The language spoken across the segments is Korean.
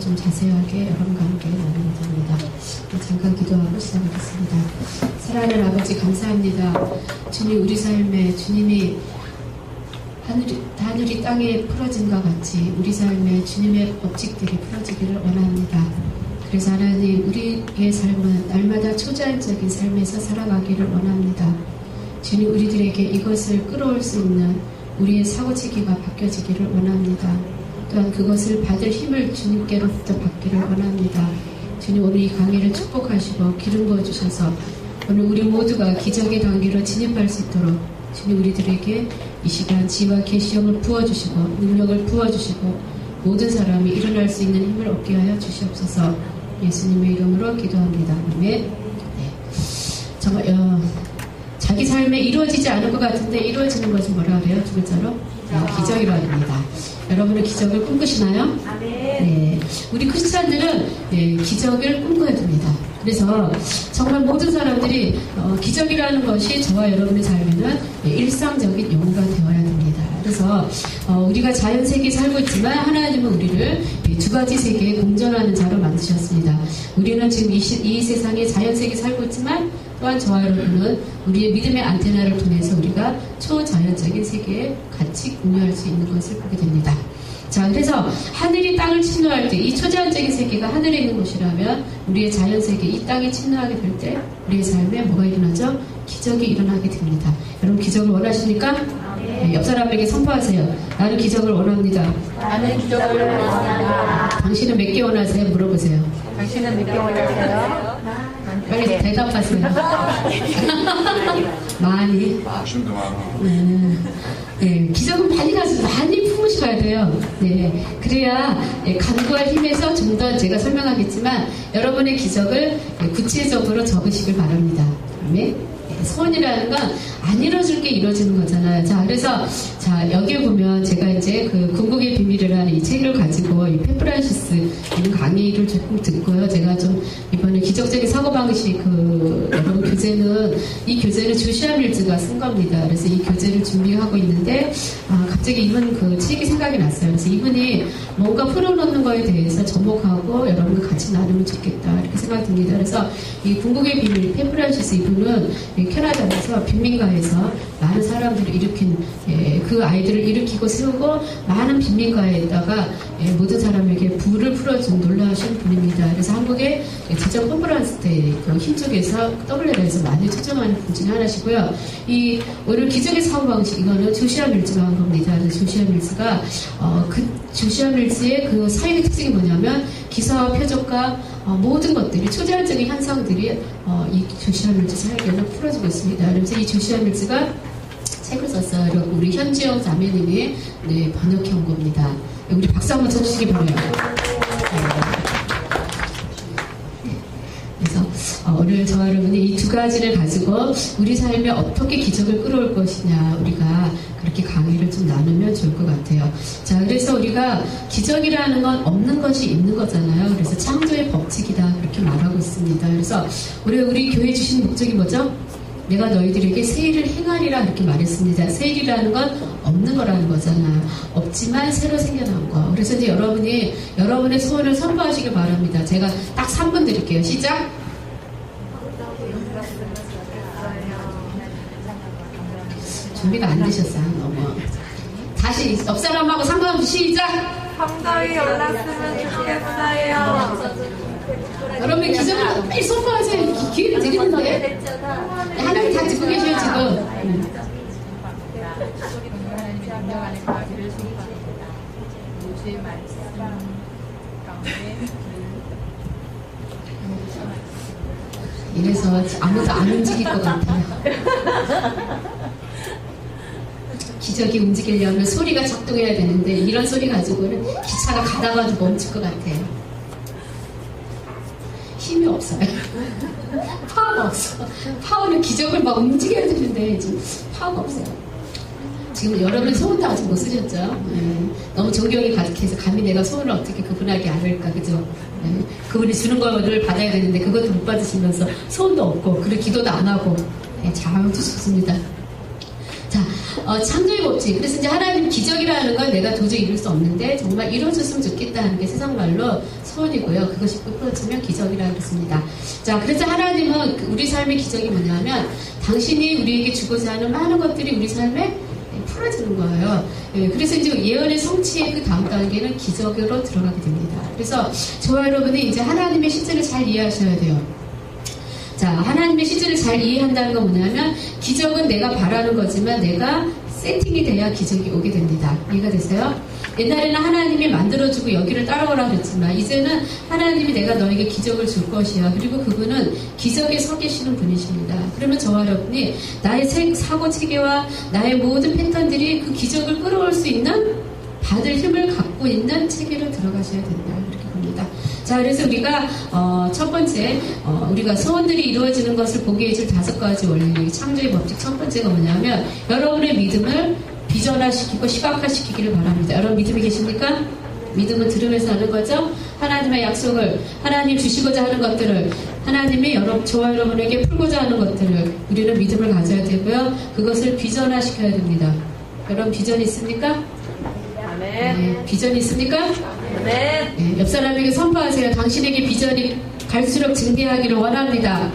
좀 자세하게 여러분과 함께 나누고자 합니다. 잠깐 기도하고 시작하겠습니다. 사랑하는 아버지 감사합니다. 주님, 우리 삶에 주님이 하늘이 땅에 풀어진과 같이 우리 삶에 주님의 법칙들이 풀어지기를 원합니다. 그래서 하나님, 우리의 삶은 날마다 초자연적인 삶에서 살아가기를 원합니다. 주님, 우리들에게 이것을 끌어올 수 있는 우리의 사고체계가 바뀌어지기를 원합니다. 또한 그것을 받을 힘을 주님께로부터 받기를 원합니다. 주님, 오늘 이 강의를 축복하시고 기름 부어주셔서 오늘 우리 모두가 기적의 단계로 진입할 수 있도록 주님, 우리들에게 이 시간 지혜와 계시형을 부어주시고 능력을 부어주시고 모든 사람이 일어날 수 있는 힘을 얻게 하여 주시옵소서. 예수님의 이름으로 기도합니다. 아멘. 네. 정말 자기 삶에 이루어지지 않을 것 같은데 이루어지는 것이 뭐라 그래요? 두 글자로? 네, 기적이라고 합니다. 여러분은 기적을 꿈꾸시나요? 네. 우리 크리스찬들은 기적을 꿈꿔야 됩니다. 그래서 정말 모든 사람들이 기적이라는 것이 저와 여러분의 삶에는 일상적인 용어가 되어야 됩니다. 그래서 우리가 자연세계에 살고 있지만 하나님은 우리를 두 가지 세계에 공존하는 자로 만드셨습니다. 우리는 지금 이 세상에 자연세계에 살고 있지만 또한 저와 여러분은 우리의 믿음의 안테나를 통해서 우리가 초자연적인 세계에 같이 공유할 수 있는 것을 보게 됩니다. 자, 그래서 하늘이 땅을 침노할 때 이 초자연적인 세계가 하늘에 있는 곳이라면 우리의 자연세계, 이 땅에 침노하게 될 때 우리의 삶에 뭐가 일어나죠? 기적이 일어나게 됩니다. 여러분 기적을 원하십니까? 네, 옆 사람에게 선포하세요. 나는 기적을 원합니다. 나는 기적을 원합니다. 당신은 몇 개 원하세요? 물어보세요. 당신은 몇 개 원하세요? 빨리 대답하세요. 많이. 아쉬움도 많아. 네, 기적은 많이 품으셔야 돼요. 네, 그래야 간구할 힘에서 좀 더 제가 설명하겠지만 여러분의 기적을 구체적으로 적으시길 바랍니다. 네? 소원이라는 건 안 이루어질 게 이루어지는 거잖아요. 자, 그래서 자 여기에 보면 제가 이제 그 궁극의 비밀이라는 이 책을 가지고 이 페프란시스 이런 강의를 조금 듣고요. 제가 좀 이번에 기적적인 사고방식 여러분 교재는 이 교재는 조시아 밀즈가 쓴 겁니다. 그래서 이 교재를 준비하고 있는데 갑자기 이분 그 책이 생각이 났어요. 그래서 이분이 뭔가 풀어놓는 거에 대해서 접목하고 여러분과 같이 나누면 좋겠다 이렇게 생각이 듭니다. 그래서 이 궁극의 비밀 페프란시스 이분은 캐나다에서 빈민가에서 많은 사람들을 일으킨 그 아이들을 일으키고 세우고 많은 빈민가에다가 모든 사람에게 불을 풀어준 놀라우신 분입니다. 그래서 한국의 지적 컨퍼런스 때 그 힘쪽에서 WL에서 많이 추정하는 분 중에 하나시고요. 이 오늘 기적의 사고방식 이거는 조시아 밀즈가 한 겁니다. 조시아 밀즈가 그 조시아 밀즈의 그 사역의 특징이 뭐냐면 기사와 표적과 모든 것들이 초자연적인 현상들이 이 조시아 밀즈 사역에는 풀어지고 있습니다. 그래서 이 조시아 밀즈가 책을 썼어요. 그리고 우리 현지영 자매님이 번역해 온 겁니다. 우리 박수 한번 쳐주시기 바라요. 그래서 오늘 저와 여러분이 이 두 가지를 가지고 우리 삶에 어떻게 기적을 끌어올 것이냐 우리가 그렇게 강의를 좀 나누면 좋을 것 같아요. 자, 그래서 우리가 기적이라는 건 없는 것이 있는 거잖아요. 그래서 창조의 법칙이다 그렇게 말하고 있습니다. 그래서 우리 교회 주신 목적이 뭐죠? 내가 너희들에게 새 일을 행하리라 이렇게 말했습니다. 새 일이라는 건 없는 거라는 거잖아요. 없지만 새로 생겨난 거. 그래서 이제 여러분이 여러분의 소원을 선포하시길 바랍니다. 제가 딱 3분 드릴게요. 시작. 준비가 안 되셨어요. 너무. 다시 옆 사람하고 상관없이 시작. 성도이 올랐으면 좋겠어요. 여러분 기적을 빨리 선포하세요. 기회를 드리는데 하나님 다 듣고 계셔요 지금. 이래서 아무도 안 움직일 것 같아요. 기적이 움직이려면 소리가 작동해야 되는데 이런 소리 가지고는 기차가 가다가도 멈출 것 같아요. 힘이 없어요. 파워가 없어. 파워는 기적을 막 움직여야 되는데 지금 파워가 없어요. 지금 여러분 소원도 아직 못 쓰셨죠? 너무 존경이 가득해서 감히 내가 소원을 어떻게 그분에게 알을까, 그죠? 그분이 주는 거를 받아야 되는데 그것도 못 받으시면서 소원도 없고 그리고 기도도 안 하고 잘 주셨습니다. 자, 창조의 법칙. 그래서 이제 하나님 기적이라는 건 내가 도저히 이룰 수 없는데 정말 이루어졌으면 좋겠다는 게 세상 말로 소원이고요. 그것이 풀어지면 기적이라고 그랬습니다. 자, 그래서 하나님은 우리 삶의 기적이 뭐냐면 당신이 우리에게 주고자 하는 많은 것들이 우리 삶에 풀어지는 거예요. 예, 그래서 이제 예언의 성취의 그 다음 단계는 기적으로 들어가게 됩니다. 그래서 저와 여러분이 이제 하나님의 실제를 잘 이해하셔야 돼요. 자, 하나님의 실제를 잘 이해한다는 건 뭐냐면 기적은 내가 바라는 거지만 내가 세팅이 돼야 기적이 오게 됩니다. 이해가 되세요? 옛날에는 하나님이 만들어주고 여기를 따라오라 그랬지만 이제는 하나님이 내가 너에게 기적을 줄 것이야. 그리고 그분은 기적에 서 계시는 분이십니다. 그러면 저와 여러분이 나의 사고 체계와 나의 모든 패턴들이 그 기적을 끌어올 수 있는 받을 힘을 갖고 있는 체계로 들어가셔야 된다. 그렇게 봅니다. 자, 그래서 우리가 첫 번째 우리가 소원들이 이루어지는 것을 보게 해줄 5가지 원리, 창조의 법칙 첫 번째가 뭐냐면 여러분의 믿음을 비전화시키고 시각화시키기를 바랍니다. 여러분 믿음이 계십니까? 믿음은 들으면서 하는 거죠. 하나님의 약속을, 하나님 주시고자 하는 것들을, 하나님이 저와 여러분에게 풀고자 하는 것들을 우리는 믿음을 가져야 되고요. 그것을 비전화시켜야 됩니다. 여러분 비전이 있습니까? 네, 비전이 있습니까? 네. 네, 옆 사람에게 선포하세요. 당신에게 비전이 갈수록 증대하기를 원합니다.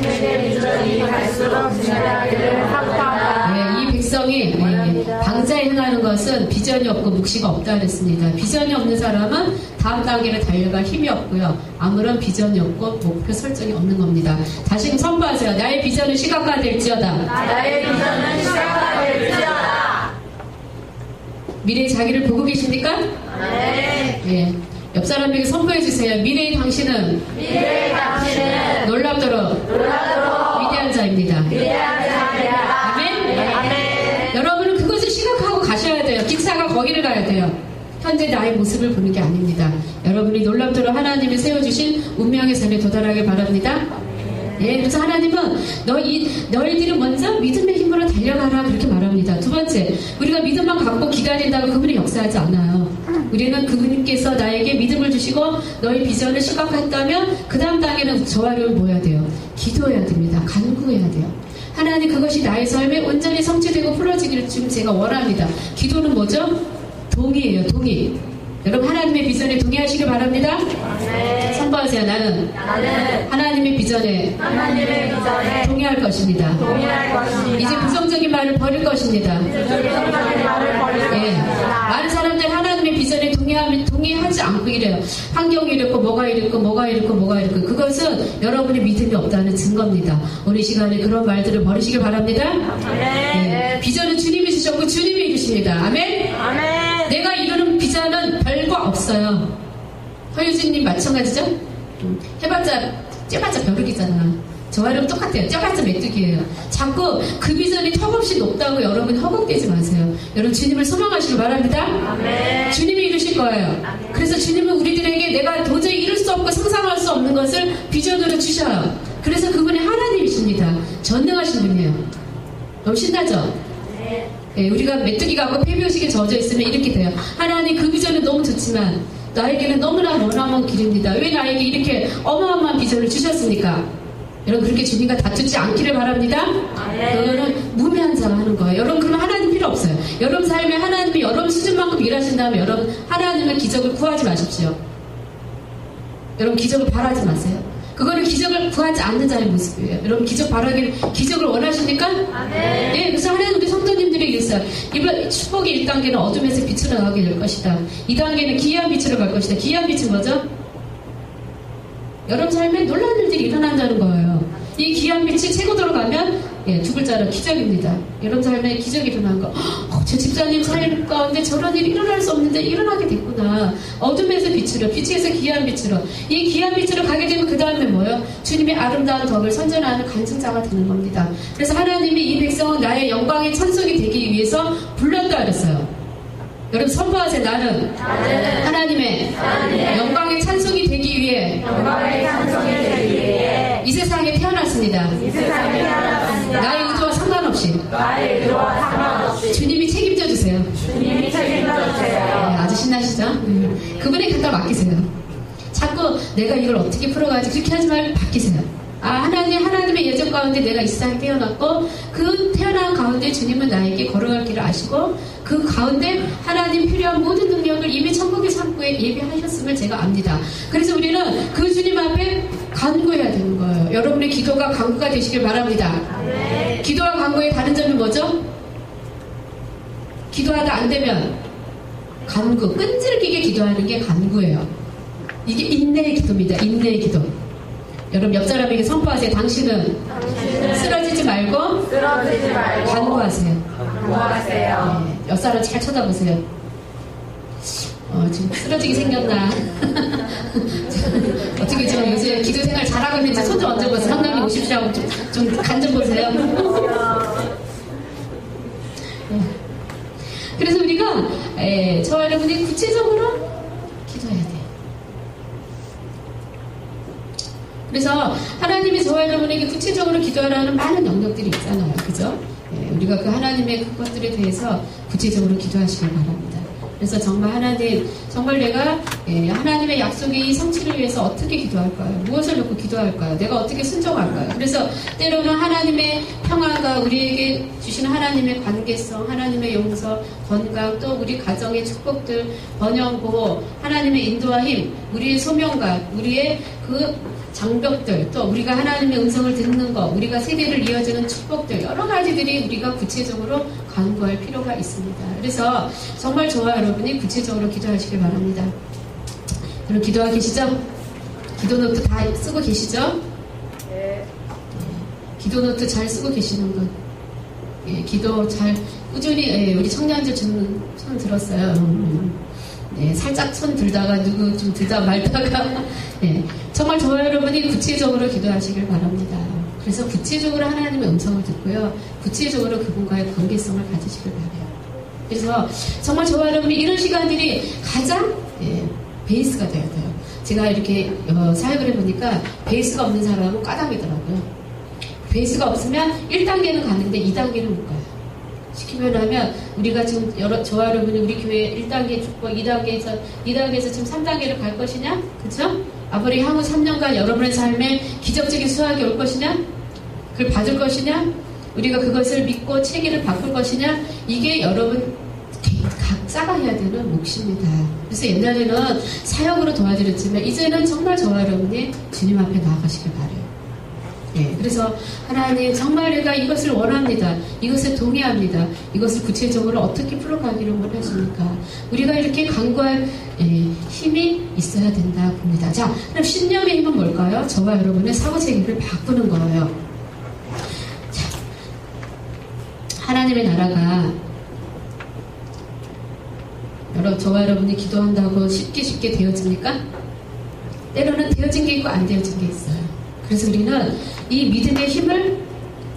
네, 이 백성이 방자에 행하는 것은 비전이 없고 묵시가 없다 그랬습니다. 비전이 없는 사람은 다음 단계를 달려갈 힘이 없고요. 아무런 비전이 없고 목표 설정이 없는 겁니다. 다시 선포하세요. 나의 비전은 시각화될지어다. 나의 비전은 시각화될지어다. 미래의 자기를 보고 계십니까? 네. 예. 옆 사람에게 선포해 주세요. 미래의 당신은 놀랍도록 위대한 자입니다. 아멘? 여러분은 그것을 시각하고 가셔야 돼요. 기차가 거기를 가야 돼요. 현재 나의 모습을 보는 게 아닙니다. 여러분이 놀랍도록 하나님이 세워주신 운명의 산에 도달하길 바랍니다. 예, 그래서 하나님은 너희들은 먼저 믿음의 힘으로 달려가라 그렇게 말합니다. 두 번째, 우리가 믿음만 갖고 기다린다고 그분이 역사하지 않아요. 우리는 그분께서 나에게 믿음을 주시고 너희 비전을 시각화했다면 그 다음 단계는 저와 여러분 뭐 해야 돼요? 기도해야 됩니다. 간구해야 돼요. 하나님 그것이 나의 삶에 온전히 성취되고 풀어지기를 지금 제가 원합니다. 기도는 뭐죠? 동의예요. 동의. 여러분 하나님의 비전에 동의하시길 바랍니다. 네. 선포하세요. 나는 하나님의 비전에 동의할 것입니다. 이제 부정적인 말을 버릴 것입니다. 예. 많은 사람들 하나님의 비전에 동의하지 않고 이래요. 환경이 이렇고 뭐가 이렇고 그것은 여러분의 믿음이 없다는 증거입니다. 오늘 이 시간에 그런 말들을 버리시길 바랍니다. 예. 비전은 주님이 주셨고 주님이 이루십니다. 아멘? 내가 이루는 비전은 별거 없어요. 허유진님 마찬가지죠? 째봤자 벼룩이잖아. 저와 여러분 똑같아요. 째봤자 메뚜기예요. 자꾸 그 비전이 턱없이 높다고 여러분 허걱대지 마세요. 여러분 주님을 소망하시길 바랍니다. 아멘. 주님이 이루실 거예요. 그래서 주님은 우리들에게 내가 도저히 이룰 수 없고 상상할 수 없는 것을 비전으로 주셔요. 그래서 그분이 하나님이십니다. 전능하신 분이에요. 너무 신나죠? 예, 우리가 메뚜기 갖고 폐비의식에 젖어 있으면 이렇게 돼요. 하나님 그 비전은 너무 좋지만 나에게는 너무나 머나먼 길입니다. 왜 나에게 이렇게 어마어마한 비전을 주셨습니까? 여러분 그렇게 주님과 다투지 않기를 바랍니다. 그거는 무매한 자가 하는 거예요. 여러분 그러면 하나님 필요 없어요. 여러분 삶에 하나님이 여러분 수준만큼 일하신 다음에 여러분 하나님의 기적을 구하지 마십시오. 여러분 기적을 바라지 마세요. 그거는 기적을 구하지 않는 자의 모습이에요. 여러분 기적을 원하십니까? 네, 그래서 하나님 우리 성도님들이 이랬어요. 이번 축복의 1단계는 어둠에서 빛으로 나가게 될 것이다. 2단계는 기이한 빛으로 갈 것이다. 기이한 빛은 뭐죠? 여러분 삶에 놀라운 일들이 일어난다는 거예요. 이 기이한 빛이 최고도로 가면 두 글자로 기적입니다. 여러분 삶에 기적이 일어난 거. 제 집사님 삶 가운데 저런 일이 일어날 수 없는데 일어나게 됐구나. 어둠에서 빛으로, 빛에서 기이한 빛으로. 이 기이한 빛으로 가게 되면 그 다음에 뭐예요? 주님의 아름다운 덕을 선전하는 간증자가 되는 겁니다. 그래서 하나님이 이 백성은 나의 영광의 찬송이 되기 위해서 불렀다 그랬어요. 여러분 선포하세요. 나는 하나님의 영광의 찬송이 되기 위해 이 세상에 태어났습니다. 나의 의도와 상관없이 주님이 책임져 주세요. 아주 신나시죠? 그분에 갖다 맡기세요. 자꾸 내가 이걸 어떻게 풀어가야지 그렇게 하지 말고 맡기세요. 하나님의 예정 가운데 내가 이스라엘 태어났고 그 태어난 가운데 주님은 나에게 걸어갈 길을 아시고 그 가운데 하나님 필요한 모든 능력을 이미 천국의 창고에 예비하셨음을 제가 압니다. 그래서 우리는 그 주님 앞에 간구해야 되는 거예요. 여러분의 기도가 간구가 되시길 바랍니다. 기도와 간구의 다른 점이 뭐죠? 기도하다 안 되면 간구, 끈질기게 기도하는 게 간구예요. 이게 인내의 기도입니다. 인내의 기도. 여러분 옆 사람에게 선포하세요. 당신은 쓰러지지 말고 간구하세요. 간구하세요. 네, 옆 사람 잘 쳐다보세요. 지금 쓰러지게 생겼나? 어떻게 좀 요새 기도 생활 잘하고 있는지 손 좀 얹어보세요. 성남이 오십시오 하고 좀 간 좀 보세요. 그래서 우리가 저와 여러분이 구체적으로 기도해야 돼요. 그래서 하나님이 저와 여러분에게 구체적으로 기도하라는 많은 영역들이 있잖아요. 그죠? 우리가 그 하나님의 그것들에 대해서 구체적으로 기도하시길 바랍니다. 그래서 정말 하나님, 정말 내가 하나님의 약속의 성취를 위해서 어떻게 기도할까요? 무엇을 놓고 기도할까요? 내가 어떻게 순종할까요? 그래서 때로는 하나님의 평화가 우리에게 주시는 하나님의 관계성, 하나님의 용서, 건강, 또 우리 가정의 축복들, 번영, 보호, 하나님의 인도와 힘, 우리의 소명감, 우리의 그 장벽들, 또 우리가 하나님의 음성을 듣는 것, 우리가 세대를 이어주는 축복들, 여러 가지들이 우리가 구체적으로 간구할 필요가 있습니다. 그래서 정말 저와 여러분이 구체적으로 기도하시길 바랍니다. 여러분 기도하고 계시죠? 기도노트 다 쓰고 계시죠? 네. 기도노트 잘 쓰고 계시는 분. 기도 잘 꾸준히 우리 청년들 손 들었어요. 살짝 손 들다가 누구 좀 들다 말다가 정말 저와 여러분이 구체적으로 기도하시길 바랍니다. 그래서 구체적으로 하나님의 음성을 듣고요. 구체적으로 그분과의 관계성을 가지시길 바라요. 그래서 정말 저와 여러분이 이런 시간들이 가장 베이스가 되어야 돼요. 제가 이렇게 사역을 해보니까 베이스가 없는 사람은 까닭이더라고요. 베이스가 없으면 1단계는 가는데 2단계는 못 가요. 쉽게 표현하면 우리가 지금 저와 여러분이 우리 교회 1단계 축복, 2단계에서 지금 3단계를 갈 것이냐? 그쵸? 앞으로 향후 3년간 여러분의 삶에 기적적인 수확이 올 것이냐? 그걸 받을 것이냐? 우리가 그것을 믿고 체계를 바꿀 것이냐? 이게 여러분 각자가 해야 되는 몫입니다. 그래서 옛날에는 사역으로 도와드렸지만 이제는 정말 저와 여러분이 주님 앞에 나아가시길 바라요. 그래서 하나님 정말 내가 이것을 원합니다. 이것에 동의합니다. 이것을 구체적으로 어떻게 풀어가기를 원하십니까? 우리가 이렇게 간구할 힘이 있어야 된다 봅니다. 자, 그럼 신념의 힘은 뭘까요? 저와 여러분의 사고체계를 바꾸는 거예요. 자, 하나님의 나라가 저와 여러분이 기도한다고 쉽게 되어집니까? 때로는 되어진 게 있고 안 되어진 게 있어요. 그래서 우리는 이 믿음의 힘을,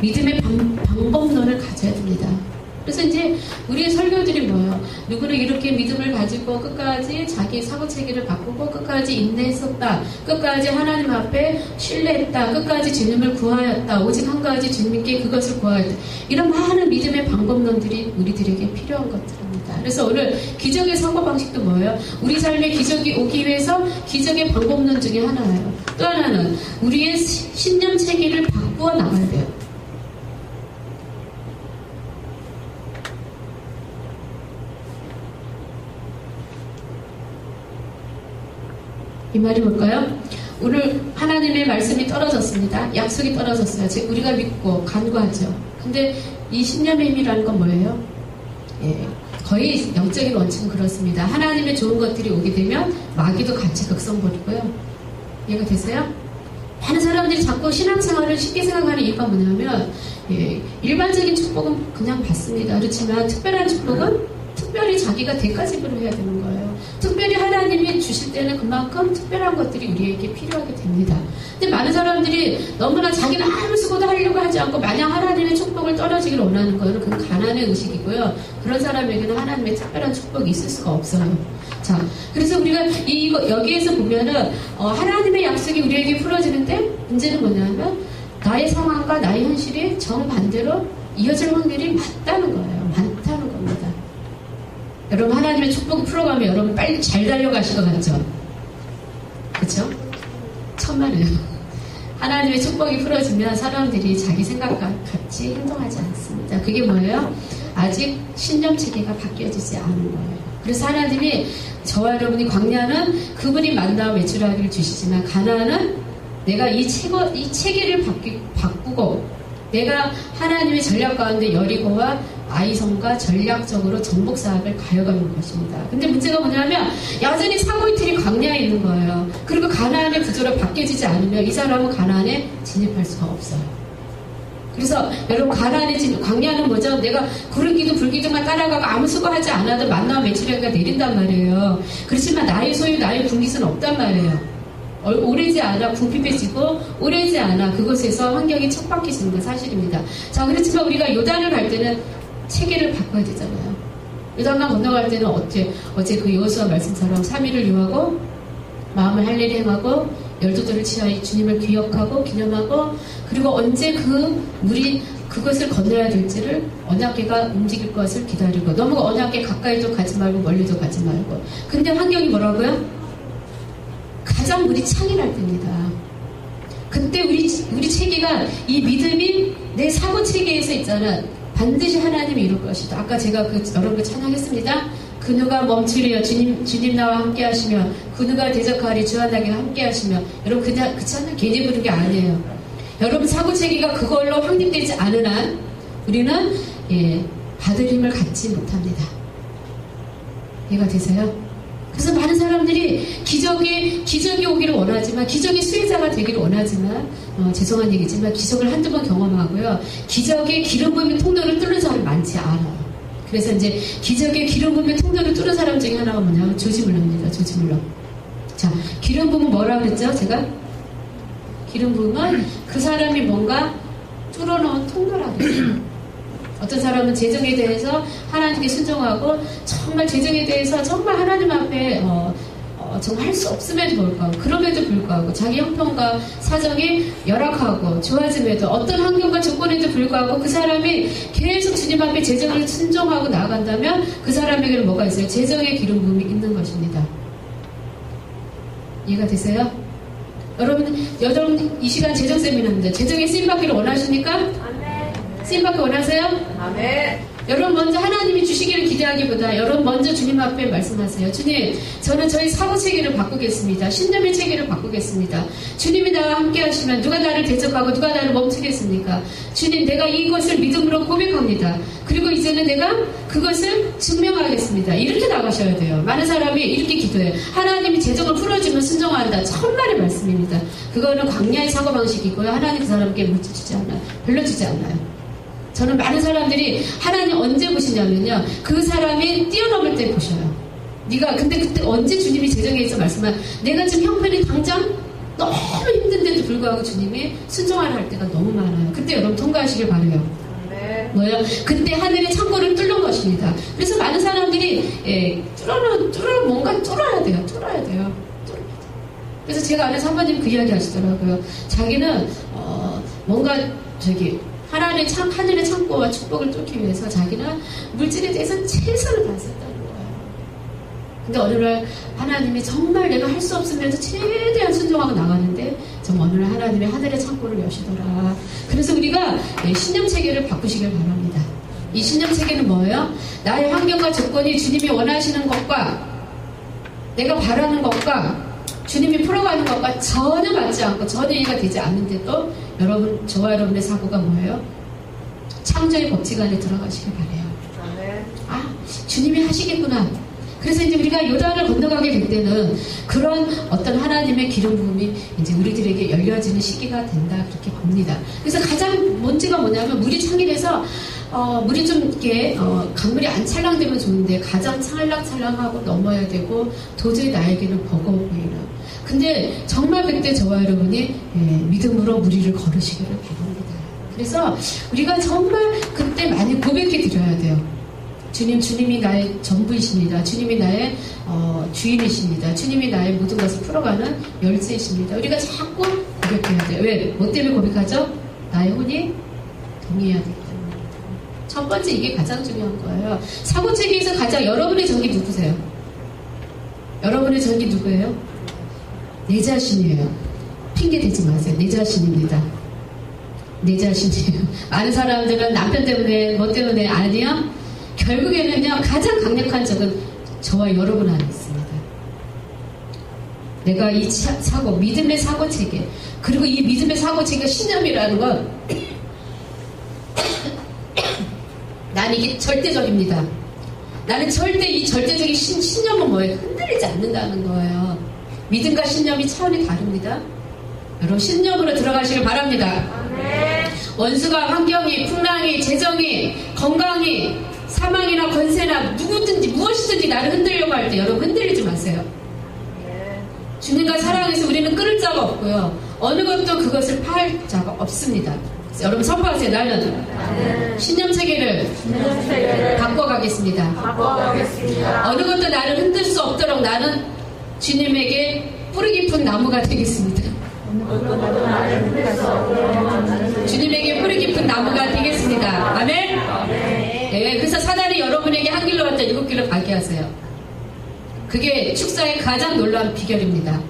믿음의 방법론을 가져야 됩니다. 그래서 이제 우리의 설교들이 뭐예요? 누구는 이렇게 믿음을 가지고 끝까지 자기 사고체계를 바꾸고 끝까지 인내했었다. 끝까지 하나님 앞에 신뢰했다. 끝까지 주님을 구하였다. 오직 한 가지 주님께 그것을 구하였다. 이런 많은 믿음의 방법론들이 우리들에게 필요한 것들입니다. 그래서 오늘 기적의 사고방식도 뭐예요? 우리 삶에 기적이 오기 위해서 기적의 방법론 중에 하나예요. 또 하나는 우리의 신념 체계를 바꾸어 나가야 돼요. 이 말이 뭘까요? 오늘 하나님의 말씀이 떨어졌습니다. 약속이 떨어졌어요. 우리가 믿고 간구하죠. 근데 이 신념의 힘이라는 건 뭐예요? 거의 영적인 원칙은 그렇습니다. 하나님의 좋은 것들이 오게 되면 마귀도 같이 극성버리고요. 이해가 되세요? 많은 사람들이 자꾸 신앙생활을 쉽게 생각하는 이유가 뭐냐면 일반적인 축복은 그냥 받습니다. 그렇지만 특별한 축복은 특별히 자기가 대가지불을 해야 되는 거예요. 특별히 하나님이 주실 때는 그만큼 특별한 것들이 우리에게 필요하게 됩니다. 근데 많은 사람들이 너무나 자기는 아무 수고도 하려고 하지 않고 마냥 하나님의 축복을 떨어지길 원하는 거는 그건 가난의 의식이고요. 그런 사람에게는 하나님의 특별한 축복이 있을 수가 없어요. 자, 그래서 우리가 여기에서 보면은 하나님의 약속이 우리에게 풀어지는데 문제는 뭐냐면 나의 상황과 나의 현실이 정반대로 이어질 확률이 많다는 거예요. 많다는 겁니다. 여러분 하나님의 축복을 풀어가면 여러분 빨리 잘 달려가실 것 같죠? 그쵸? 천만에요. 하나님의 축복이 풀어지면 사람들이 자기 생각같이 행동하지 않습니다. 그게 뭐예요? 아직 신념 체계가 바뀌어지지 않은 거예요. 그래서 하나님이 저와 여러분이 광야는 그분이 만나 외출하기를 주시지만 가나안은 내가 이 체계를 바꾸고 내가 하나님의 전략 가운데 여리고와 아이성과 전략적으로 정복 사업을 가여가는 것입니다. 근데 문제가 뭐냐면 여전히 사고 이틀이 광야에 있는 거예요. 그리고 가나안의 구조가 바뀌어지지 않으면 이 사람은 가나안에 진입할 수가 없어요. 그래서 여러분 가나안에 광야는 뭐죠? 내가 구름기둥 불기둥만 따라가고 아무 수고하지 않아도 만나면 매출액가 내린단 말이에요. 그렇지만 나의 소유 나의 분깃은 없단 말이에요. 오래지 않아 궁핍해지고 오래지 않아 그곳에서 환경이 척박해지는 건 사실입니다. 자, 그렇지만 우리가 요단을 갈 때는 체계를 바꿔야 되잖아요. 요단강 건너갈 때는 어제 그 여호수아 말씀처럼 3일을 유하고 마음을 할례를 행하고 12돌을 취하여 주님을 기억하고 기념하고 그리고 언제 그 물이 그것을 건너야 될지를 언약궤가 움직일 것을 기다리고 너무 언약궤 가까이도 가지 말고 멀리도 가지 말고 근데 환경이 뭐라고요? 가장 물이 창이랄 때입니다. 그때 우리 체계가 이 믿음이 내 사고 체계에서 있잖아. 반드시 하나님이 이룰 것이다. 아까 제가 여러분 찬양했습니다. 그 누가 멈추리요 주님 나와 함께 하시며 그 누가 대적하리 주 하나님과 함께 하시며 여러분 그냥 그 찬양 괜히 부른 게 아니에요. 여러분 사고 체계가 그걸로 확립되지 않은 한 우리는 받을 힘을 갖지 못합니다. 이해가 되세요? 그래서 많은 사람들이 기적이 오기를 원하지만 기적의 수혜자가 되기를 원하지만 죄송한 얘기지만 기적을 한두 번 경험하고요. 기적의 기름 부음의 통로를 뚫는 사람이 많지 않아요. 그래서 이제 기적의 기름 부음의 통로를 뚫는 사람 중에 하나가 뭐냐면 조지물러입니다. 조지물러. 자, 기름 부음은 뭐라고 그랬죠? 제가? 기름 부음은 그 사람이 뭔가 뚫어놓은 통로라고 했어요. 어떤 사람은 재정에 대해서 하나님께 순종하고 정말 재정에 대해서 정말 하나님 앞에 정말 할 수 없음에도 불구하고 그럼에도 불구하고 자기 형편과 사정이 열악하고 좋아짐에도 어떤 환경과 조건에도 불구하고 그 사람이 계속 주님 앞에 재정을 순종하고 나아간다면 그 사람에게는 뭐가 있어요? 재정의 기름 부음이 있는 것입니다. 이해가 되세요? 여러분 이 시간 재정 세미나입니다. 재정에 쓰임받기를 원하십니까? 쓰임받기 원하세요? 아멘. 여러분 먼저 하나님이 주시기를 기대하기보다 여러분 먼저 주님 앞에 말씀하세요. 주님, 저는 저희 사고 체계를 바꾸겠습니다. 신념의 체계를 바꾸겠습니다. 주님이 나와 함께 하시면 누가 나를 대적하고 누가 나를 멈추겠습니까? 주님, 내가 이것을 믿음으로 고백합니다. 그리고 이제는 내가 그것을 증명하겠습니다. 이렇게 나가셔야 돼요. 많은 사람이 이렇게 기도해요. 하나님이 재정을 풀어주면 순종한다. 천만의 말씀입니다. 그거는 광야의 사고방식이고요. 하나님 그 사람에게 물질 주지 않아요. 별로 주지 않아요. 저는 많은 사람들이 하나님 언제 보시냐면요. 그 사람이 뛰어넘을 때 보셔요. 근데 그때 언제 주님이 재정에서 말씀한 내가 지금 형편이 당장 너무 힘든데도 불구하고 주님이 순종하라 할 때가 너무 많아요. 그때 여러분 통과하시길 바라요. 네. 뭐예요? 그때 하늘의 창고를 뚫는 것입니다. 그래서 많은 사람들이 뭔가 뚫어야 돼요. 그래서 제가 아는 선배님 그 이야기 하시더라고요. 자기는 뭔가 하늘의 창고와 축복을 뚫기 위해서 자기는 물질에 대해서 최선을 다했었다는 거예요. 근데 어느 날 하나님이 정말 내가 할 수 없으면서 최대한 순종하고 나가는데 정말 어느 날 하나님의 하늘의 창고를 여시더라. 그래서 우리가 신념 체계를 바꾸시길 바랍니다. 이 신념 체계는 뭐예요? 나의 환경과 조건이 주님이 원하시는 것과 내가 바라는 것과 주님이 풀어가는 것과 전혀 맞지 않고 전혀 이해가 되지 않는데도 저와 여러분의 사고가 뭐예요? 창조의 법칙 안에 들어가시길 바래요. 주님이 하시겠구나. 그래서 이제 우리가 요단을 건너가게 될 때는 그런 어떤 하나님의 기름 부음이 이제 우리들에게 열려지는 시기가 된다 그렇게 봅니다. 그래서 가장 문제가 뭐냐면 물이 창일해서 물이 좀 이렇게 강물이 안 찰랑되면 좋은데 가장 찰랑찰랑하고 넘어야 되고 도저히 나에게는 버거워 보이는. 근데 정말 그때 저와 여러분이 믿음으로 무리를 걸으시기를 바랍니다. 그래서 우리가 정말 그때 많이 고백해 드려야 돼요. 주님이 나의 전부이십니다. 주님이 나의 주인이십니다. 주님이 나의 모든 것을 풀어가는 열쇠이십니다. 우리가 자꾸 고백해야 돼요. 왜? 뭐 때문에 고백하죠? 나의 혼이 동의해야 되기 때문에. 첫 번째 이게 가장 중요한 거예요. 사고체계에서 가장 여러분의 적이 누구세요? 여러분의 적이 누구예요? 내 자신이에요. 핑계 대지 마세요. 내 자신입니다. 내 자신이에요. 많은 사람들은 남편 때문에 뭐 때문에 아니요. 결국에는요 가장 강력한 적은 저와 여러분 안에 있습니다. 내가 이 사고, 믿음의 사고체계, 그리고 이 믿음의 사고체계가 신념이라는 건 나는 이게 절대적입니다. 나는 절대 이 절대적인 신념은 뭐예요? 흔들리지 않는다는 거예요. 믿음과 신념이 차원이 다릅니다. 여러분 신념으로 들어가시길 바랍니다. 원수가 환경이, 풍랑이, 재정이, 건강이, 사망이나 권세나 누구든지 무엇이든지 나를 흔들려고 할 때 여러분 흔들리지 마세요. 주님과 사랑해서 우리는 끊을 자가 없고요. 어느 것도 그것을 파할 자가 없습니다. 여러분 선포하세요. 나는 신념 체계를 바꿔가겠습니다. 어느 것도 나를 흔들 수 없도록 나는 주님에게 뿌리 깊은 나무가 되겠습니다. 주님에게 뿌리 깊은 나무가 되겠습니다. 아멘? 네, 그래서 사단이 여러분에게 한 길로 왔다 7길로 가게 하세요. 그게 축사의 가장 놀라운 비결입니다.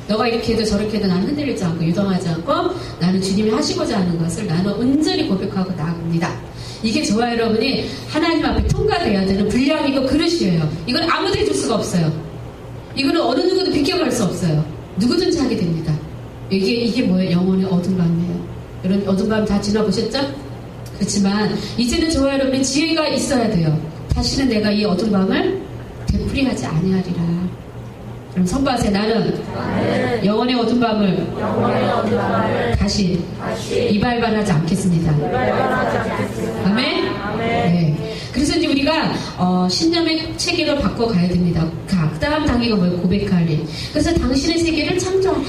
너가 이렇게 해도 저렇게 해도 나는 흔들리지 않고 유동하지 않고 나는 주님이 하시고자 하는 것을 나는 온전히 고백하고 나아갑니다. 이게 저와 여러분이 하나님 앞에 통과돼야 되는 분량이고 그릇이에요. 이건 아무도 해줄 수가 없어요. 이거는 어느 누구도 비껴갈 수 없어요. 누구든지 하게 됩니다. 이게 뭐예요? 영혼의 어둠 밤이에요. 여러분 어둠 밤 다 지나보셨죠? 그렇지만 이제는 저와 여러분이 지혜가 있어야 돼요. 다시는 내가 이 어둠 밤을 되풀이하지 아니하리라. 그럼 선포하세요. 나는 영혼의 어둠 밤을 다시 이발반하지 않겠습니다. 아멘? 네. 그래서 이제 우리가 신념의 체계로 바꿔가야 됩니다. 그 다음 단계가 뭐예요? 고백할 일. 그래서 당신의 세계를 창조하라.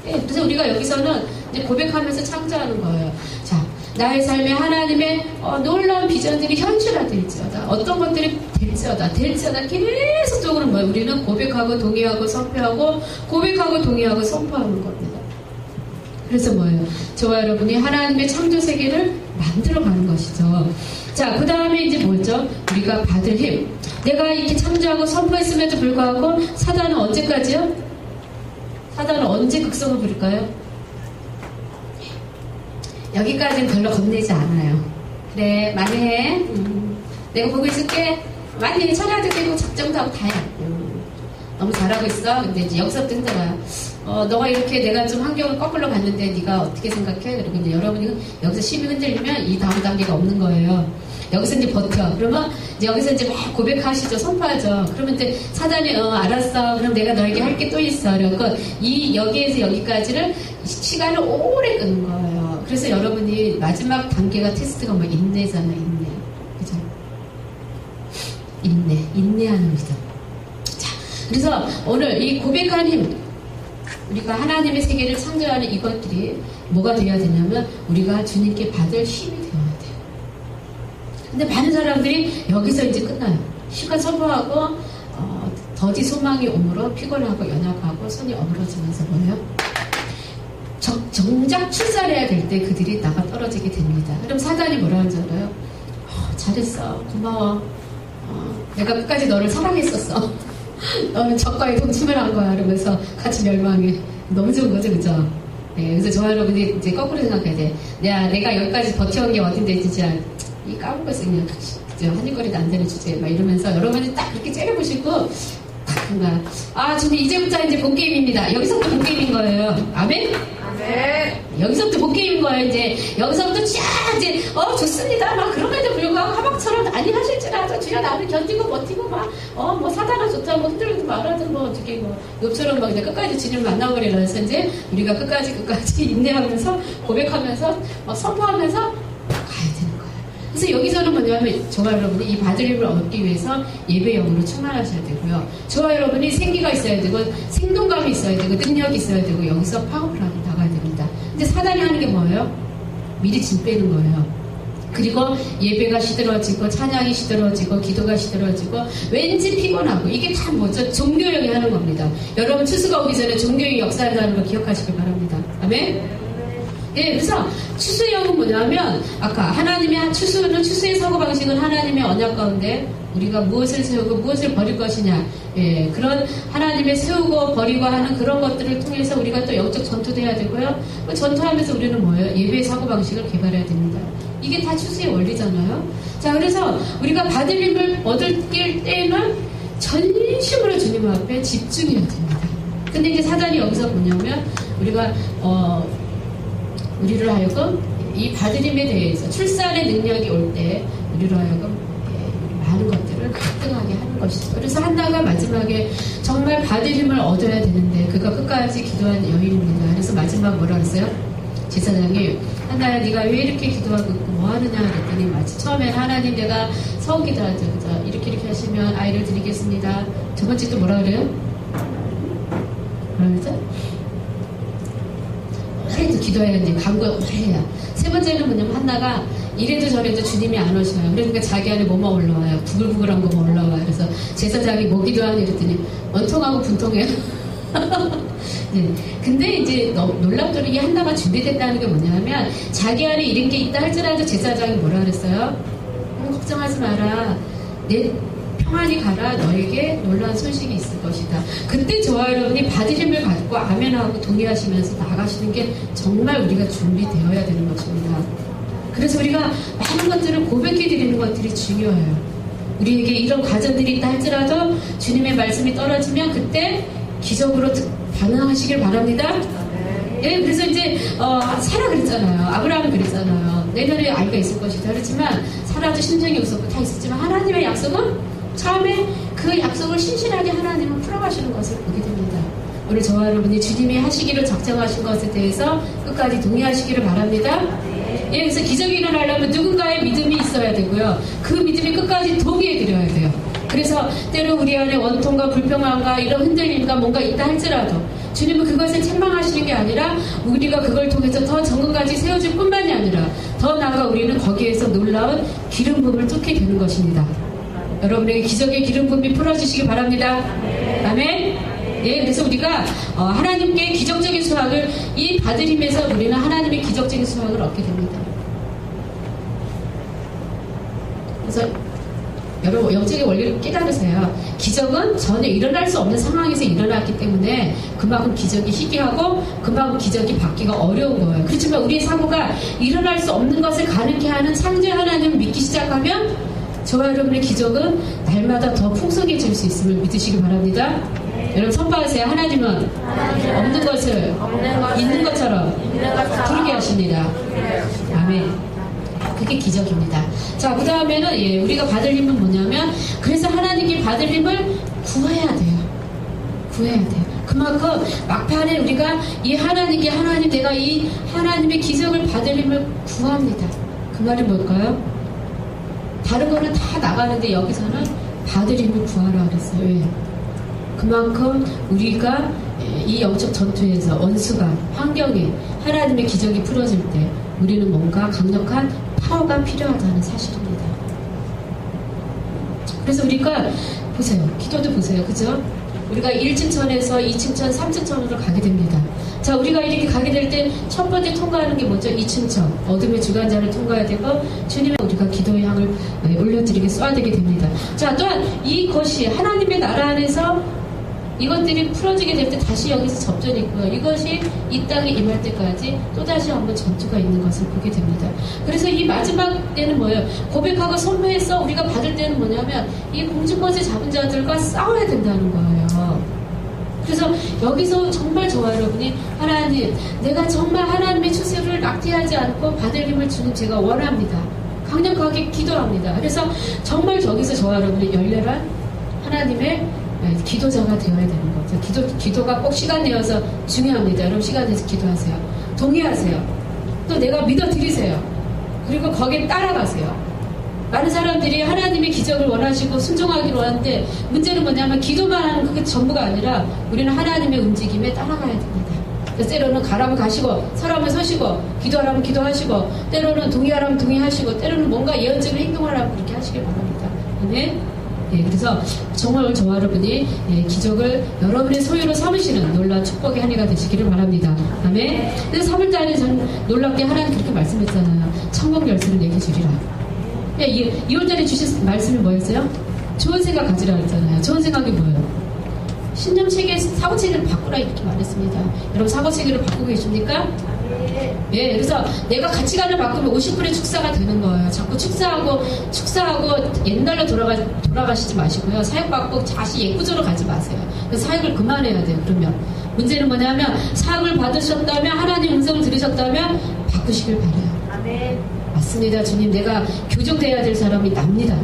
네. 그래서 우리가 여기서는 이제 고백하면서 창조하는 거예요. 자, 나의 삶에 하나님의 놀라운 비전들이 현실화될지어다. 어떤 것들이 될지어다 계속적으로 뭐예요? 우리는 고백하고 동의하고 선포하고 고백하고 동의하고 선포하는 겁니다. 그래서 뭐예요? 저와 여러분이 하나님의 창조 세계를 만들어가는 것이죠. 자, 그 다음에 이제 뭐죠? 우리가 받을 힘. 내가 이렇게 창조하고 선포했음에도 불구하고 사단은 언제까지요? 사단은 언제 극성을 부릴까요? 여기까지는 별로 겁내지 않아요. 그래, 많이 해. 내가 보고 있을게. 많이 해. 천하도 되고 작정도 하고 다 해. 너무 잘하고 있어. 근데 이제 여기서부터 힘들어요. 너가 이렇게 내가 좀 환경을 거꾸로 갔는데 네가 어떻게 생각해? 그리고 이제 여러분이 여기서 심이 흔들리면 이 다음 단계가 없는 거예요. 여기서 이제 버텨. 그러면 이제 여기서 이제 막 고백하시죠. 선포하죠. 그러면 이제 사단이 알았어. 그럼 내가 너에게 할 게 또 있어. 그러니까 여기에서 여기까지를 시간을 오래 끄는 거예요. 그래서 여러분이 마지막 단계가 테스트가 뭐 인내잖아요. 인내. 그죠? 인내하는 거죠. 자, 그래서 오늘 이 고백한 힘, 우리가 하나님의 세계를 창조하는 이것들이 뭐가 되어야 되냐면 우리가 주님께 받을 힘이 되어야 돼요. 근데 많은 사람들이 여기서 이제 끝나요. 시간 선포하고 더디 소망이 오므로 피곤하고 연약하고 손이 어물어지면서 뭐예요? 정작 출산해야 될 때 그들이 나가 떨어지게 됩니다. 그럼 사단이 뭐라 하는 줄 알아요? 잘했어. 고마워. 내가 끝까지 너를 사랑했었어. 너는 적과의 동침을 한 거야. 이러면서 같이 멸망해. 너무 좋은 거죠, 그죠? 네, 그래서 저와 여러분이 이제 거꾸로 생각해야 돼. 내가 여기까지 버텨온 게 어딘데, 진짜. 이 까먹었어, 그냥. 그죠? 한입거리도 안 되는 주제. 막 이러면서 여러분이 딱 이렇게 째려보시고, 딱 뭔가, 주님, 이제부터 이제 본게임입니다. 여기서부터 본게임인 거예요. 아멘? 여기서부터 본게임인 거예요. 이제 여기서부터 쫙 이제 좋습니다. 막 그럼에도 불구하고 하박처럼 많이 하실지라도 주여 나를 견디고 버티고 막 뭐 사다가 좋다 뭐 흔들리도 말하든 뭐 어떻게 뭐 욥처럼 막 이제 끝까지 주님 만나버리라 해서 이제 우리가 끝까지 인내하면서 고백하면서 선포하면서 가야 되는 거예요. 그래서 여기서는 뭐냐면 저와 여러분이 이 받을 힘을 얻기 위해서 예배 영으로 충만하셔야 되고요. 저와 여러분이 생기가 있어야 되고 생동감이 있어야 되고 능력이 있어야 되고 여기서 파워풀하게 나가야 됩니다. 근데 사단이 하는 게 뭐예요? 미리 짐 빼는 거예요. 그리고 예배가 시들어지고 찬양이 시들어지고 기도가 시들어지고 왠지 피곤하고 이게 다 뭐죠? 종교형이 하는 겁니다. 여러분 추수가 오기 전에 종교형이 역사한다는 걸 기억하시길 바랍니다. 아멘? 네, 그래서 추수의 영은 뭐냐면 아까 하나님의 추수의 사고방식은 하나님의 언약 가운데 우리가 무엇을 세우고 무엇을 버릴 것이냐, 예, 그런 하나님의 세우고 버리고 하는 그런 것들을 통해서 우리가 또 영적 전투도 해야 되고요. 그 전투하면서 우리는 뭐예요? 예배의 사고방식을 개발해야 됩니다. 이게 다 추수의 원리잖아요. 자, 그래서 우리가 받을 힘을 얻을 때에는 전심으로 주님 앞에 집중해야 됩니다. 근데 이제 사단이 여기서 뭐냐면 우리가 우리를 하여금 이 받을 힘에 대해서 출산의 능력이 올 때 우리로 하여금 많은 것들을 갈등하게 하는 것이죠. 그래서 한나가 마지막에 정말 받을 힘을 얻어야 되는데 그가 끝까지 기도한 여인입니다. 그래서 마지막 뭐라 그랬어요? 제사장이 한나야 네가 왜 이렇게 기도하고 있고 뭐 하느냐 그랬더니 마치 처음엔 하나님 내가 서기도 하죠. 이렇게 하시면 아이를 드리겠습니다. 두 번째 또 뭐라 그래요? 뭐라 그러죠? 오래도 기도해야 되는데 간구가 오래야. 세 번째는 뭐냐면 한나가 이래도 저래도 주님이 안 오셔요. 그러니까 자기 안에 뭐만 올라와요. 부글부글한 거만 올라와요. 그래서 제사장이 뭐 기도하니 이랬더니 원통하고 분통해요. 네. 근데 이제 놀랍도록 이 한나가 준비됐다는 게 뭐냐면 자기 안에 이런 게 있다 할지라도 제사장이 뭐라 그랬어요? 걱정하지 마라. 내 평안히 가라. 너에게 놀라운 소식이 있을 것이다. 그때 저와 여러분이 받을 힘을 갖고 아멘하고 동의하시면서 나가시는 게 정말 우리가 준비되어야 되는 것입니다. 그래서 우리가 많은 것들을 고백해 드리는 것들이 중요해요. 우리에게 이런 과정들이 있다 할지라도 주님의 말씀이 떨어지면 그때 기적으로 반응하시길 바랍니다. 네, 그래서 이제 사라 그랬잖아요. 아브라함은 그랬잖아요. 내년에 아이가 있을 것이다. 그렇지만 사라도 심정이 없었고 다 있었지만 하나님의 약속은 처음에 그 약속을 신실하게 하나님은 풀어가시는 것을 보게 됩니다. 오늘 저와 여러분이 주님이 하시기를 작정하신 것에 대해서 끝까지 동의하시기를 바랍니다. 예, 그래서 기적이 일어나려면 누군가의 믿음이 있어야 되고요. 그 믿음이 끝까지 동의해드려야 돼요. 그래서 때로 우리 안에 원통과 불평함과 이런 흔들림과 뭔가 있다 할지라도 주님은 그것을 책망하시는 게 아니라 우리가 그걸 통해서 더 정금같이 세워줄 뿐만이 아니라 더 나아가 우리는 거기에서 놀라운 기름 부음을 뚫게 되는 것입니다. 여러분에게 기적의 기름 부음이 풀어주시기 바랍니다. 아멘. 예, 그래서 우리가 하나님께 기적적인 수확을 이 받을 힘에서 우리는 하나님의 기적적인 수확을 얻게 됩니다. 그래서 여러분 영적인 원리를 깨달으세요. 기적은 전혀 일어날 수 없는 상황에서 일어났기 때문에 그만큼 기적이 희귀하고 그만큼 기적이 받기가 어려운 거예요. 그렇지만 우리의 사고가 일어날 수 없는 것을 가능케 하는 창조 하나님을 믿기 시작하면 저와 여러분의 기적은 날마다 더 풍성해질 수 있음을 믿으시기 바랍니다. 여러분 선포하세요. 하나님은 없는 것을 있는 것처럼 부르게 하십니다. 아멘. 그게 기적입니다. 자, 그 다음에는 우리가 받을 힘은 뭐냐면 그래서 하나님께 받을 힘을 구해야 돼요. 구해야 돼요. 그만큼 막판에 우리가 이 하나님 내가 이 하나님의 기적을 받을 힘을 구합니다. 그 말이 뭘까요? 다른 거는 다 나가는데 여기서는 받을 힘을 구하라 그랬어요. 왜? 그만큼 우리가 이 영적 전투에서 원수가 환경에 하나님의 기적이 풀어질 때 우리는 뭔가 강력한 파워가 필요하다는 사실입니다. 그래서 우리가 보세요. 기도도 보세요. 그죠? 우리가 1층천에서 2층천, 3층천으로 가게 됩니다. 자, 우리가 이렇게 가게 될 때 첫 번째 통과하는 게 뭐죠? 2층천. 어둠의 주관자를 통과해야 되고 주님의 우리가 기도의 향을 올려드리게 쏘아되게 됩니다. 자, 또한 이것이 하나님의 나라 안에서 이것들이 풀어지게 될 때 다시 여기서 접전이 있고요. 이것이 이 땅에 임할 때까지 또다시 한번 전투가 있는 것을 보게 됩니다. 그래서 이 마지막 때는 뭐예요? 고백하고 선포해서 우리가 받을 때는 뭐냐면 이 공중권세 잡은 자들과 싸워야 된다는 거예요. 그래서 여기서 정말 저와 여러분이 하나님, 내가 정말 하나님의 추세를 낙태하지 않고 받을 힘을 주는 제가 원합니다. 강력하게 기도합니다. 그래서 정말 저기서 저와 여러분이 열렬한 하나님의 기도자가 되어야 되는 거죠. 기도가 꼭 시간 내어서 중요합니다. 여러분 시간 내서 기도하세요. 동의하세요. 또 내가 믿어드리세요. 그리고 거기에 따라가세요. 많은 사람들이 하나님의 기적을 원하시고 순종하기를 원하는데 문제는 뭐냐면 기도만 하는 그게 전부가 아니라 우리는 하나님의 움직임에 따라가야 됩니다. 그래서 때로는 가라면 가시고 서라면 서시고 기도하라면 기도하시고 때로는 동의하라면 동의하시고 때로는 뭔가 예언적인 행동하라고 그렇게 하시길 바랍니다. 아멘. 예, 그래서 정말 저와 여러분이 예, 기적을 여러분의 소유로 삼으시는 놀라운 축복의 한 해가 되시기를 바랍니다. 아멘. 그래서 3월달에 전 놀랍게 하나님 그렇게 말씀했잖아요. 천국 열쇠를 내게 주리라. 2월달에 주신 말씀이 뭐였어요? 좋은 생각 가지라 했잖아요. 좋은 생각이 뭐예요? 신념체계, 사고체계를 바꾸라 이렇게 말했습니다. 여러분 사고체계를 바꾸고 계십니까? 예, 그래서 내가 가치관을 바꾸면 50%의 축사가 되는 거예요. 자꾸 축사하고 옛날로 돌아가시지 마시고요. 사역받고 다시 옛구조로 가지 마세요. 그래서 사역을 그만해야 돼요. 그러면 문제는 뭐냐면 사역을 받으셨다면 하나님 음성을 들으셨다면 바꾸시길 바라요. 아멘. 맞습니다. 주님, 내가 교정돼야 될 사람이 납니다.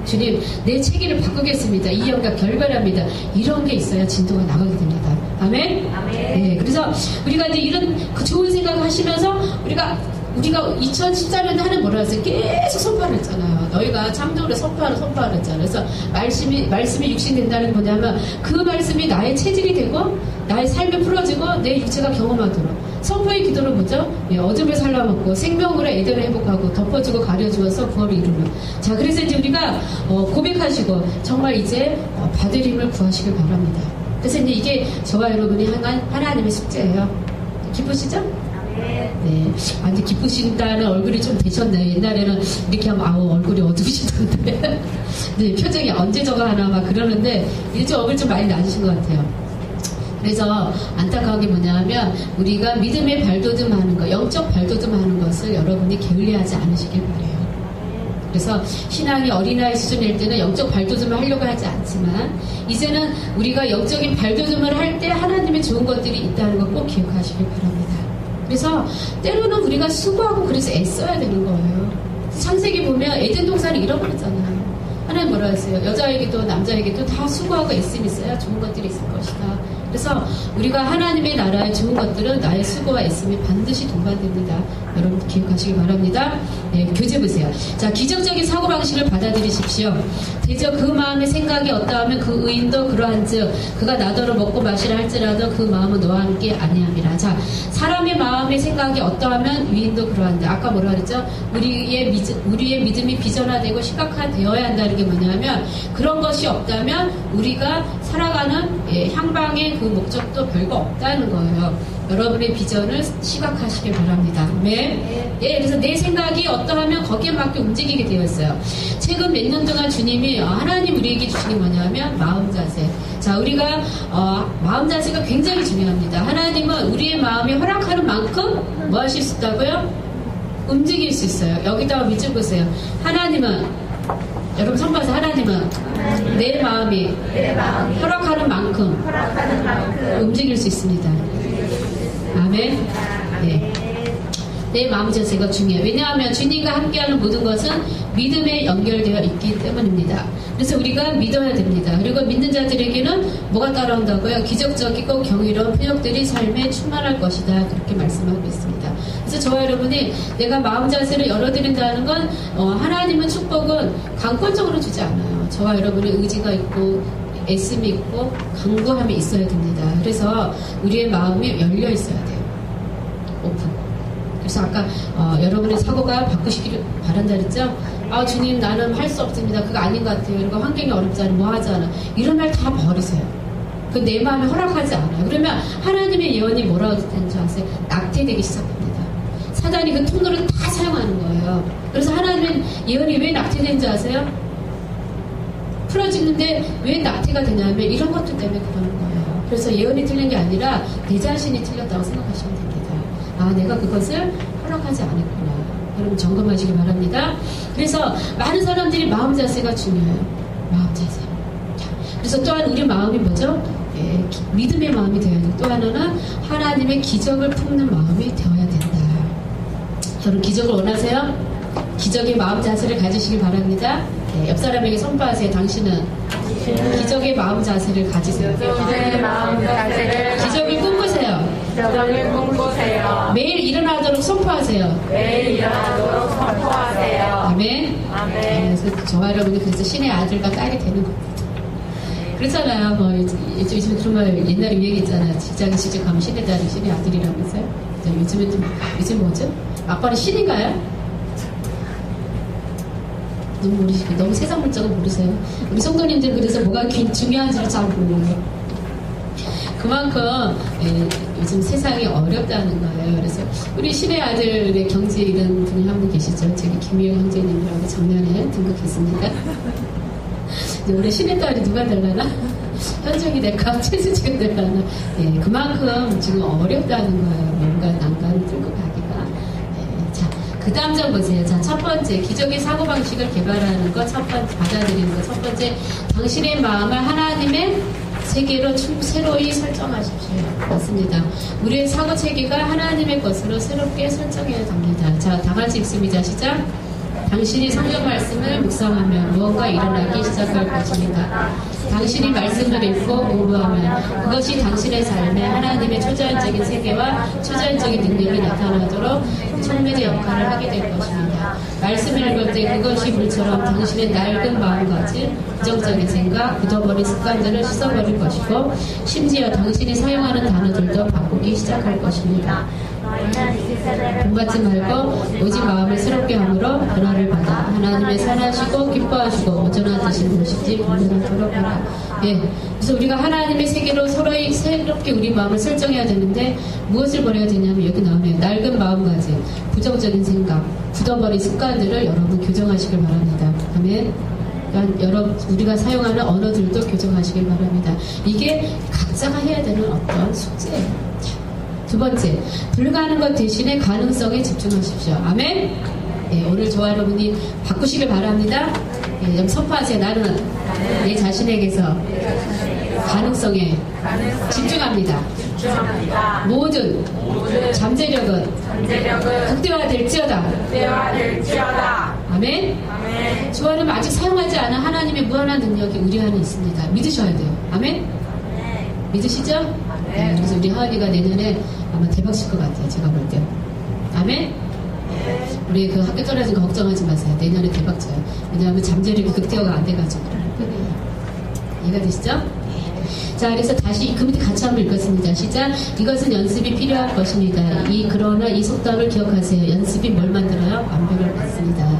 주님, 내 체계를 바꾸겠습니다. 이 영과 결별합니다. 이런 게 있어야 진도가 나가게 됩니다. 아멘? 아멘. 네, 그래서 우리가 이제 이런 그 좋은 생각을 하시면서 우리가 2014년에 하는 뭐라 했어요? 계속 선포를 했잖아요. 너희가 창조를 선포를 했잖아요. 그래서 말씀이 육신된다는 게 뭐냐면 그 말씀이 나의 체질이 되고 나의 삶에 풀어지고 내 육체가 경험하도록. 선포의 기도는 뭐죠? 예, 어둠을 살라먹고 생명으로 에덴을 회복하고 덮어주고 가려주어서 구원을 이루는. 자, 그래서 이제 우리가 고백하시고 정말 이제 받을 힘을 구하시길 바랍니다. 그래서 이제 이게 저와 여러분이 향한 하나님의 숙제예요. 기쁘시죠? 네. 아주 기쁘신다는 얼굴이 좀 되셨네요. 옛날에는 이렇게 하면 얼굴이 어두우시던데. 네, 표정이 언제 저거 하나 막 그러는데 이제 좀 얼굴이 좀 많이 낮으신 것 같아요. 그래서 안타까운 게 뭐냐면 우리가 믿음의 발돋움하는 것, 영적 발돋움하는 것을 여러분이 게을리하지 않으시길 바래요. 그래서 신앙이 어린아이 수준일 때는 영적 발돋움을 하려고 하지 않지만 이제는 우리가 영적인 발돋움을 할 때 하나님의 좋은 것들이 있다는 걸 꼭 기억하시길 바랍니다. 그래서 때로는 우리가 수고하고 그래서 애써야 되는 거예요. 창세기 보면 에덴 동산을 잃어버렸잖아요. 하나님 뭐라 했어요? 여자에게도 남자에게도 다 수고하고 애씀이 있어야 좋은 것들이 있을 것이다. 그래서 우리가 하나님의 나라의 좋은 것들은 나의 수고와 애씀이 반드시 동반됩니다. 여러분 기억하시기 바랍니다. 네, 교재 보세요. 자, 기적적인 사고방식을 받아들이십시오. 대저 그 마음의 생각이 어떠하면 그 의인도 그러한즉 그가 나더러 먹고 마시라 할지라도 그 마음은 너와 함께 아니함이라. 자, 사람의 마음의 생각이 어떠하면 의인도 그러한데 아까 뭐라 그랬죠? 우리의 믿음이 비전화되고 시각화되어야 한다는 게 뭐냐면 그런 것이 없다면 우리가 살아가는 향방의 그 목적도 별거 없다는 거예요. 여러분의 비전을 시각하시길 바랍니다. 네. 예, 그래서 내 생각이 어떠하면 거기에 맞게 움직이게 되어 있어요. 최근 몇 년 동안 주님이 하나님 우리에게 주신 게 뭐냐면 마음 자세. 자, 우리가 마음 자세가 굉장히 중요합니다. 하나님은 우리의 마음이 허락하는 만큼 뭐 하실 수 있다고요? 움직일 수 있어요. 여기다가 밑줄 보세요. 하나님은 여러분 선봐서 하나님은 내 마음이 허락하는 만큼 움직일 수 있습니다. 아멘. 네. 내 마음 자세가 중요해요. 왜냐하면 주님과 함께하는 모든 것은 믿음에 연결되어 있기 때문입니다. 그래서 우리가 믿어야 됩니다. 그리고 믿는 자들에게는 뭐가 따라온다고요? 기적적이고 경이로운 표적들이 삶에 충만할 것이다. 그렇게 말씀하고 있습니다. 그래서 저와 여러분이 내가 마음 자세를 열어드린다는 건 하나님은 축복은 강권적으로 주지 않아요. 저와 여러분의 의지가 있고 애씀이 있고 강구함이 있어야 됩니다. 그래서 우리의 마음이 열려 있어야 돼요. 오픈. 그래서 아까 여러분의 사고가 바꾸시기를 바란다 그랬죠? 주님 나는 할 수 없습니다. 그거 아닌 것 같아요. 이거 환경이 어렵잖아. 뭐 하잖아. 이런 말 다 버리세요. 그 내 마음에 허락하지 않아요. 그러면 하나님의 예언이 뭐라고 되는 줄 아세요? 낙태되기 시작합니다. 사단이 그 통로를 다 사용하는 거예요. 그래서 하나님의 예언이 왜 낙태되는지 아세요? 풀어지는데 왜 낙태가 되냐면 이런 것들 때문에 그러는 거예요. 그래서 예언이 틀린 게 아니라 내 자신이 틀렸다고 생각하시면 됩니다. 내가 그것을 허락하지 않았구나. 여러분 점검하시기 바랍니다. 그래서 많은 사람들이 마음 자세가 중요해요. 마음 자세. 그래서 또한 우리 마음이 뭐죠? 믿음의 마음이 되어야 돼요. 또 하나는 하나님의 기적을 품는 마음이 되어야 된다. 여러분 기적을 원하세요? 기적의 마음 자세를 가지시기 바랍니다. 옆 사람에게 선포하세요. 당신은 기적의 마음 자세를 가지세요. 기적의 마음 자세를 기적을 꿈꾸세요. 기적을 꿈꾸세요. 매일 일어나도록 선포하세요. 매일 일어나도록 선포하세요. 아멘. 아멘. 그래서 저와 여러분이 그래서 신의 아들과 딸이 되는 겁니다. 그렇잖아요. 뭐 요즘에 그런 말 옛날에 유행했잖아요. 직장에 취직하면 신의 딸이 신의 아들이라면서요. 요즘 뭐죠? 아빠는 신인가요? 너무 모르시고 너무 세상 물정을 모르세요. 우리 성도님들 그래서 뭐가 중요한지를 잘 몰라요. 그만큼 요즘 세상이 어렵다는 거예요. 그래서 우리 신의 아들의 경제 이런 분이 한 분 계시죠. 저기 김희영 형제님이라고 작년에 등극했습니다. 올해 신의 딸이 누가 되려나? 현정이 될까? 최수지가 될려나? 그만큼 지금 어렵다는 거예요. 뭔가 난간을 뚫고 가기가. 자, 그 다음 점 보세요. 자, 첫 번째, 기적의 사고방식을 개발하는 것, 첫 번째, 받아들이는 것. 첫 번째, 당신의 마음을 하나님의 세계로 새로이 설정하십시오. 맞습니다. 우리의 사고 체계가 하나님의 것으로 새롭게 설정해야 합니다. 자, 다 같이 읽습니다. 시작. 당신이 성경 말씀을 묵상하면 무언가 일어나기 시작할 것입니다. 당신이 말씀을 읽고 공부하면 그것이 당신의 삶에 하나님의 초자연적인 세계와 초자연적인 능력이 나타나도록 촉매제 역할을 하게 될 것입니다. 말씀을 읽을 때 그것이 물처럼 당신의 낡은 마음가짐, 부정적인 생각, 굳어버린 습관들을 씻어버릴 것이고 심지어 당신이 사용하는 단어들도 바꾸기 시작할 것입니다. 본받지 말고 오직 마음을 새롭게 함으로 변화를 받아 하나님의 선하시고 기뻐하시고 온전한 뜻을 보시지 분명하도록 하라. 그래서 우리가 하나님의 세계로 서로이 새롭게 우리 마음을 설정해야 되는데 무엇을 버려야 되냐면 여기 나오면 낡은 마음가짐, 부정적인 생각, 굳어버린 습관들을 여러분 교정하시길 바랍니다. 아멘. 우리가 사용하는 언어들도 교정하시길 바랍니다. 이게 각자가 해야 되는 어떤 숙제예요. 두 번째, 불가능한 것 대신에 가능성에 집중하십시오. 아멘? 오늘 저와 여러분이 바꾸시길 바랍니다. 좀 선포하세요. 나는 내 자신에게서 가능성에 집중합니다. 모든 잠재력은 극대화될지어다. 아멘? 저와 여러분 아직 사용하지 않은 하나님의 무한한 능력이 우리 안에 있습니다. 믿으셔야 돼요. 아멘? 믿으시죠? 그래서 우리 하은이가 내년에 아마 대박 칠 것 같아요. 제가 볼 때. 아멘? 우리 그 학교 떨어진 거 걱정하지 마세요. 내년에 대박 쳐요. 왜냐하면 잠재력이 극대화가 안 돼가지고. 이해가 되시죠? 자, 그래서 다시 그 밑에 같이 한번 읽겠습니다. 시작. 이것은 연습이 필요할 것입니다. 그러나 이 속담을 기억하세요. 연습이 뭘 만들어요? 완벽을 만듭니다.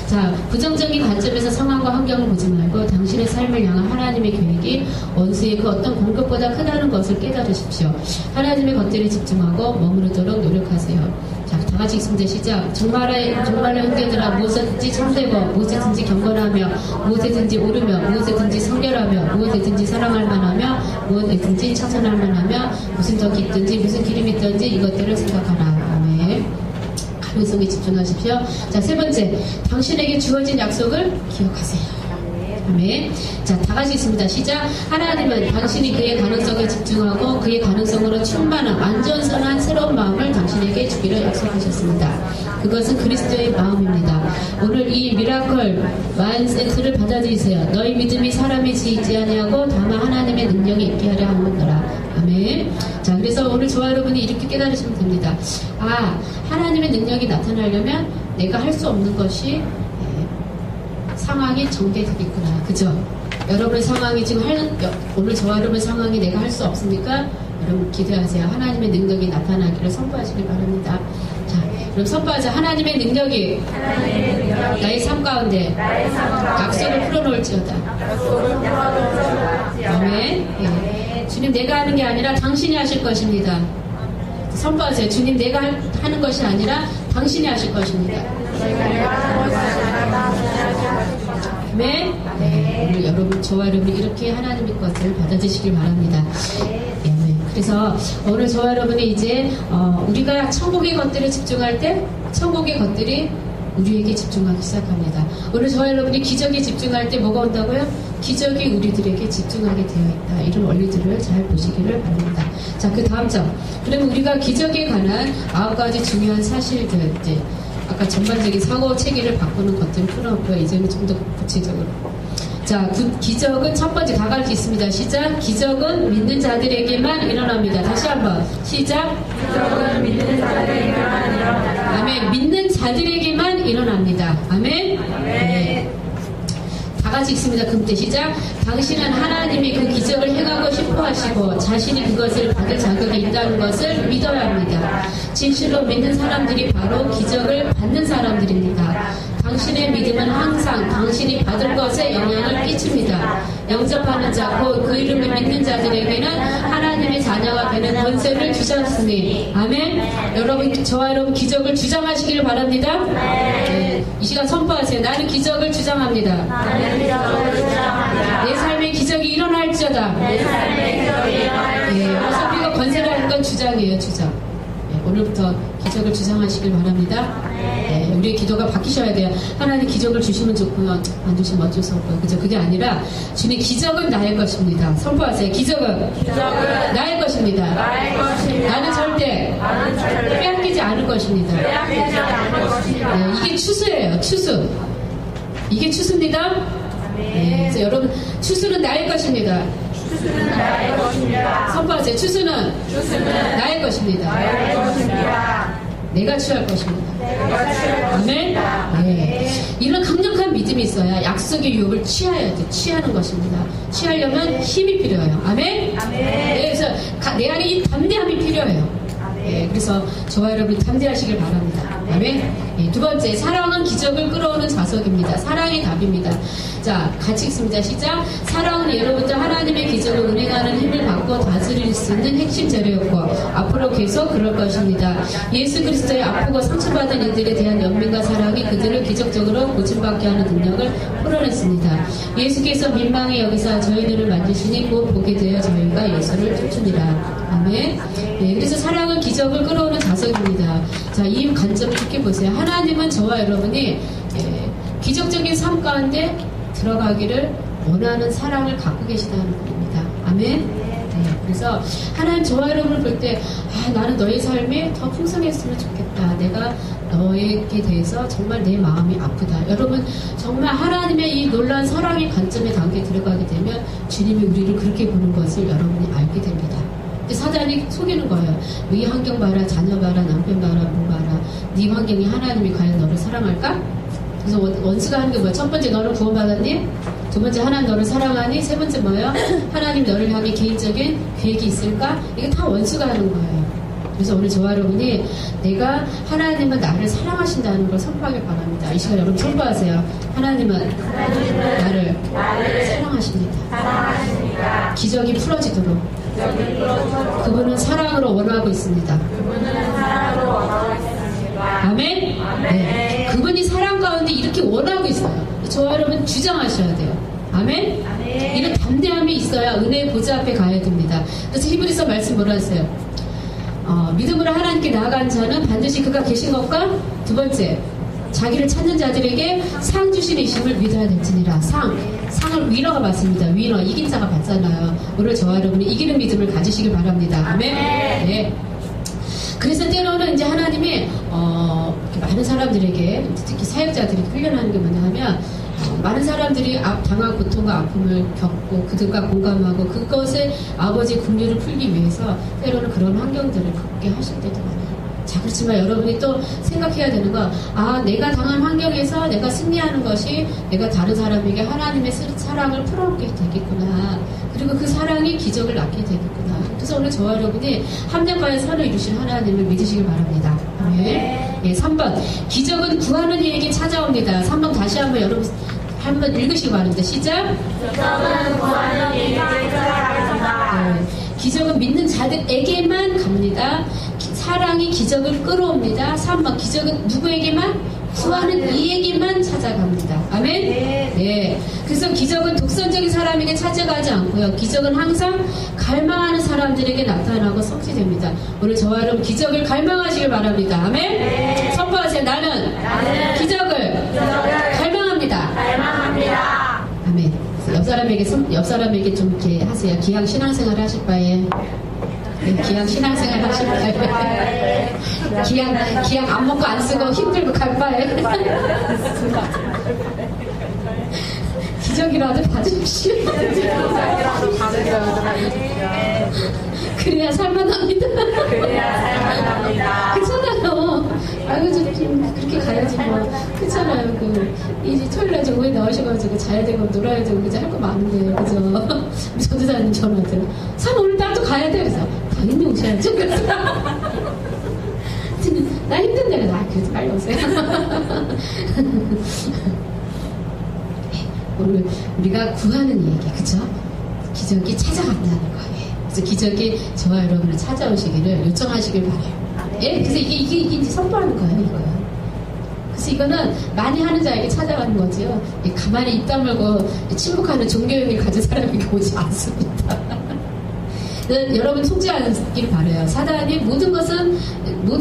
자, 부정적인 관점에서 상황과 환경을 보지 말고 당신의 삶을 향한 하나님의 계획이 원수의 그 어떤 공격보다 크다는 것을 깨달으십시오. 하나님의 것들에 집중하고 머무르도록 노력하세요. 자, 다 같이 읽습니다. 시작. 정말로 형제들아, 무엇이든지 참되고 무엇이든지 경건하며 무엇이든지 옳으며 무엇이든지 성결하며 무엇이든지 사랑할 만하며 무엇이든지 칭찬할 만하며 무슨 덕이 있든지 무슨 기름이 있든지 이것들을 생각하라. 아멘. 가능성에 집중하십시오. 자, 세 번째, 당신에게 주어진 약속을 기억하세요. 아멘. 자, 다 같이 있습니다. 시작. 하나님은 당신이 그의 가능성에 집중하고 그의 가능성으로 충만한 완전선한 새로운 마음을 당신에게 주기로 약속하셨습니다. 그것은 그리스도의 마음입니다. 오늘 이 미라클 마인세트를 받아들이세요. 너희 믿음이 사람이 지지 아니하고 다만 하나님의 능력이 있게 하려 하는 거라. 아멘. 자, 그래서 오늘 저와 여러분이 이렇게 깨달으시면 됩니다. 하나님의 능력이 나타나려면 내가 할 수 없는 것이 상황이 전개되겠구나. 그죠? 여러분의 상황이 지금 오늘 저와 여러분의 상황이 내가 할 수 없습니까? 여러분 기대하세요. 하나님의 능력이 나타나기를 선포하시길 바랍니다. 자, 그럼 선포하자. 하나님의 능력이 나의 삶 가운데 약속을 풀어놓을지어다. 아멘. 주님, 내가 하는 게 아니라 당신이 하실 것입니다. 선포하세요. 주님, 내가 하는 것이 아니라 당신이 하실 것입니다. 아멘. 오늘 여러분, 저와 여러분이 이렇게 하나님의 것을 받아주시길 바랍니다. 그래서 오늘 저와 여러분이 이제 우리가 천국의 것들에 집중할 때 천국의 것들이 우리에게 집중하기 시작합니다. 오늘 저와 여러분이 기적에 집중할 때 뭐가 온다고요? 기적이 우리들에게 집중하게 되어 있다. 이런 원리들을 잘 보시기를 바랍니다. 자, 그 다음 점. 그러면 우리가 기적에 관한 9가지 중요한 사실들, 이제 아까 전반적인 사고 체계를 바꾸는 것들을 풀어놓고요. 이제는 좀 더 구체적으로. 자, 기적은 첫 번째 다 가르쳐 있습니다. 시작. 기적은 믿는 자들에게만 일어납니다. 다시 한번. 시작. 기적은 믿는 자들에게만 일어납니다. 아멘. 믿는 자들에게만 일어납니다. 아멘. 아멘. 다 같이 읽습니다. 그때 시작. 당신은 하나님이 그 기적을 행하고 싶어 하시고 자신이 그것을 받을 자격이 있다는 것을 믿어야 합니다. 진실로 믿는 사람들이 바로 기적을 받는 사람들입니다. 당신의 믿음은 항상 당신이 받을 것에 영향을 끼칩니다. 영접하는 자, 곧 그 이름을 믿는 자들에게는 하나님의 자녀가 되는 권세를 주셨으니. 아멘. 여러분, 저와 여러분 기적을 주장하시길 바랍니다. 네. 이 시간 선포하세요. 나는 기적을 주장합니다. 내 삶의 기적이 일어날지어다. 그래서 우리가 권세라는 건 주장이에요. 주장. 오늘부터 기적을 주장하시길 바랍니다. 우리의 기도가 바뀌셔야 돼요. 하나님 기적을 주시면 좋고요. 안 주시면 어쩔 수 없고요. 그죠? 그게 아니라 주님 기적은 나의 것입니다. 선포하세요. 기적은 나의 것입니다. 나는 절대 빼앗기지 않을 것입니다. 이게 추수예요. 추수. 이게 추수입니다. 그래서 여러분 추수는 나의 것입니다. 선포하세요. 추수는 나의 것입니다. 내가 취할 것입니다. 아멘. 네. 이런 강력한 믿음이 있어야 약속의 유업을 취해야 돼. 취하는 것입니다. 취하려면 힘이 필요해요. 아멘. 네, 그래서 내 안에 이 담대함이 필요해요. 네, 그래서 저와 여러분이 담대하시길 바랍니다. 아멘. 네, 두 번째, 사랑은 기적을 끌어오는 자석입니다. 사랑의 답입니다. 자, 같이 읽습니다. 시작. 사랑은 예로부터 하나님의 기적을 운행하는 힘을 받고 다스릴 수 있는 핵심 재료였고 앞으로 계속 그럴 것입니다. 예수 그리스도의 아프고 상처받은 이들에 대한 연민과 사랑이 그들을 기적적으로 고침받게 하는 능력을 풀어냈습니다. 예수께서 민망히 여기서 저희들을 만지시니 곧 보게 되어 저희가 예수를 쫓으니라. 아멘. 네, 그래서 사랑은 기적을 끌어오는 자석입니다. 자, 이 관점을 깊게 보세요. 하나님은 저와 여러분이 기적적인 삶 가운데 들어가기를 원하는 사랑을 갖고 계시다는 겁니다. 아멘. 네, 그래서 하나님 저와 여러분을 볼 때 나는 너의 삶이 더 풍성했으면 좋겠다. 내가 너에게 대해서 정말 내 마음이 아프다. 여러분 정말 하나님의 이 놀라운 사랑의 관점에 담겨 들어가게 되면 주님이 우리를 그렇게 보는 것을 여러분이 알게 됩니다. 사단이 속이는 거예요. 이 환경 봐라, 자녀 봐라, 남편 봐라, 뭐 봐라. 네 환경이 하나님이 과연 너를 사랑할까? 그래서 원수가 하는 게 뭐야? 첫 번째, 너를 구원받았니? 두 번째, 하나님 너를 사랑하니? 세 번째 뭐예요? 하나님 너를 향해 개인적인 계획이 있을까? 이게 다 원수가 하는 거예요. 그래서 오늘 저와 여러분이 내가 하나님은 나를 사랑하신다는 걸 선포하길 바랍니다. 이 시간 여러분 선포하세요. 하나님은 나를 사랑하십니다. 기적이 풀어지도록 그분은 사랑으로 원하고 있습니다. 아멘. 네. 그분이 사랑 가운데 이렇게 원하고 있어요. 저와 여러분 주장하셔야 돼요. 아멘. 이런 담대함이 있어야 은혜의 보좌 앞에 가야 됩니다. 그래서 히브리서 말씀 뭐라 했어요? 믿음으로 하나님께 나아간 자는 반드시 그가 계신 것과 두 번째, 자기를 찾는 자들에게 상 주시니심을 믿어야 될지니라. 상을 위너가 받습니다. 위너, 이긴 자가 받잖아요. 오늘 저와 여러분이 이기는 믿음을 가지시길 바랍니다. 아멘. 네. 그래서 때로는 이제 하나님이 많은 사람들에게, 특히 사역자들이 훈련하는 게 뭐냐 하면 많은 사람들이 당한 고통과 아픔을 겪고 그들과 공감하고 그것에 아버지의 긍휼을 풀기 위해서 때로는 그런 환경들을 겪게 하실 때도 많아요. 자, 그렇지만 여러분이 또 생각해야 되는 건 내가 당한 환경에서 내가 승리하는 것이 내가 다른 사람에게 하나님의 사랑을 풀어오게 되겠구나. 그리고 그 사랑이 기적을 낳게 되겠구나. 그래서 오늘 저와 여러분이 합력과의 선을 이루신 하나님을 믿으시길 바랍니다. 네. 3번, 기적은 구하는 이에게 찾아옵니다. 3번 다시 한번 여러분 한번 읽으시기 바랍니다. 시작. 기적은 구하는 이에게 찾아옵니다. 기적은 믿는 자들에게만 갑니다. 사랑이 기적을 끌어옵니다. 3번, 기적은 누구에게만? 구하는 이에게만 찾아갑니다. 아멘? 네. 그래서 기적은 독선적인 사람에게 찾아가지 않고요. 기적은 항상 갈망하는 사람들에게 나타나고 성취됩니다. 오늘 저와 여러분 기적을 갈망하시길 바랍니다. 아멘? 선포하세요. 나는 기적을 갈망합니다. 아멘. 옆 사람에게 좀 이렇게 하세요. 기왕 신앙생활 하실 바에. 기왕 신앙생활 하실 바에. 기왕 안 먹고 안 쓰고 힘들고 갈 바에. 기적이라도 봐주십시오. 그래야 살만합니다. 그렇잖아요. 아이고, 좀 그렇게 가야지 뭐. 그렇잖아요. 이제 토요일날 저 왜 나오셔가지고 자야 되고 놀아야 되고 그죠? 할 거 많은데 그죠? 우리 전도사님 전화하더라. 참 오늘 나도 가야 돼. 그래서 당연히 오셔야죠. 그래서 나 힘든데 나 그래서 빨리 오세요. 오늘 우리가 구하는 얘기 그죠? 기적이 찾아간다는 거예요. 그래서 기적이 저와 여러분을 찾아오시기를 요청하시길 바래요. 예, 그래서 이게 이제 선포하는 거예요, 이거요. 그래서 이거는 많이 하는 자에게 찾아가는 거지요. 가만히 입 다물고 침묵하는 종교형을 가진 사람에게 오지 않습니다. 여러분 속죄하기를 바래요. 사단이 모든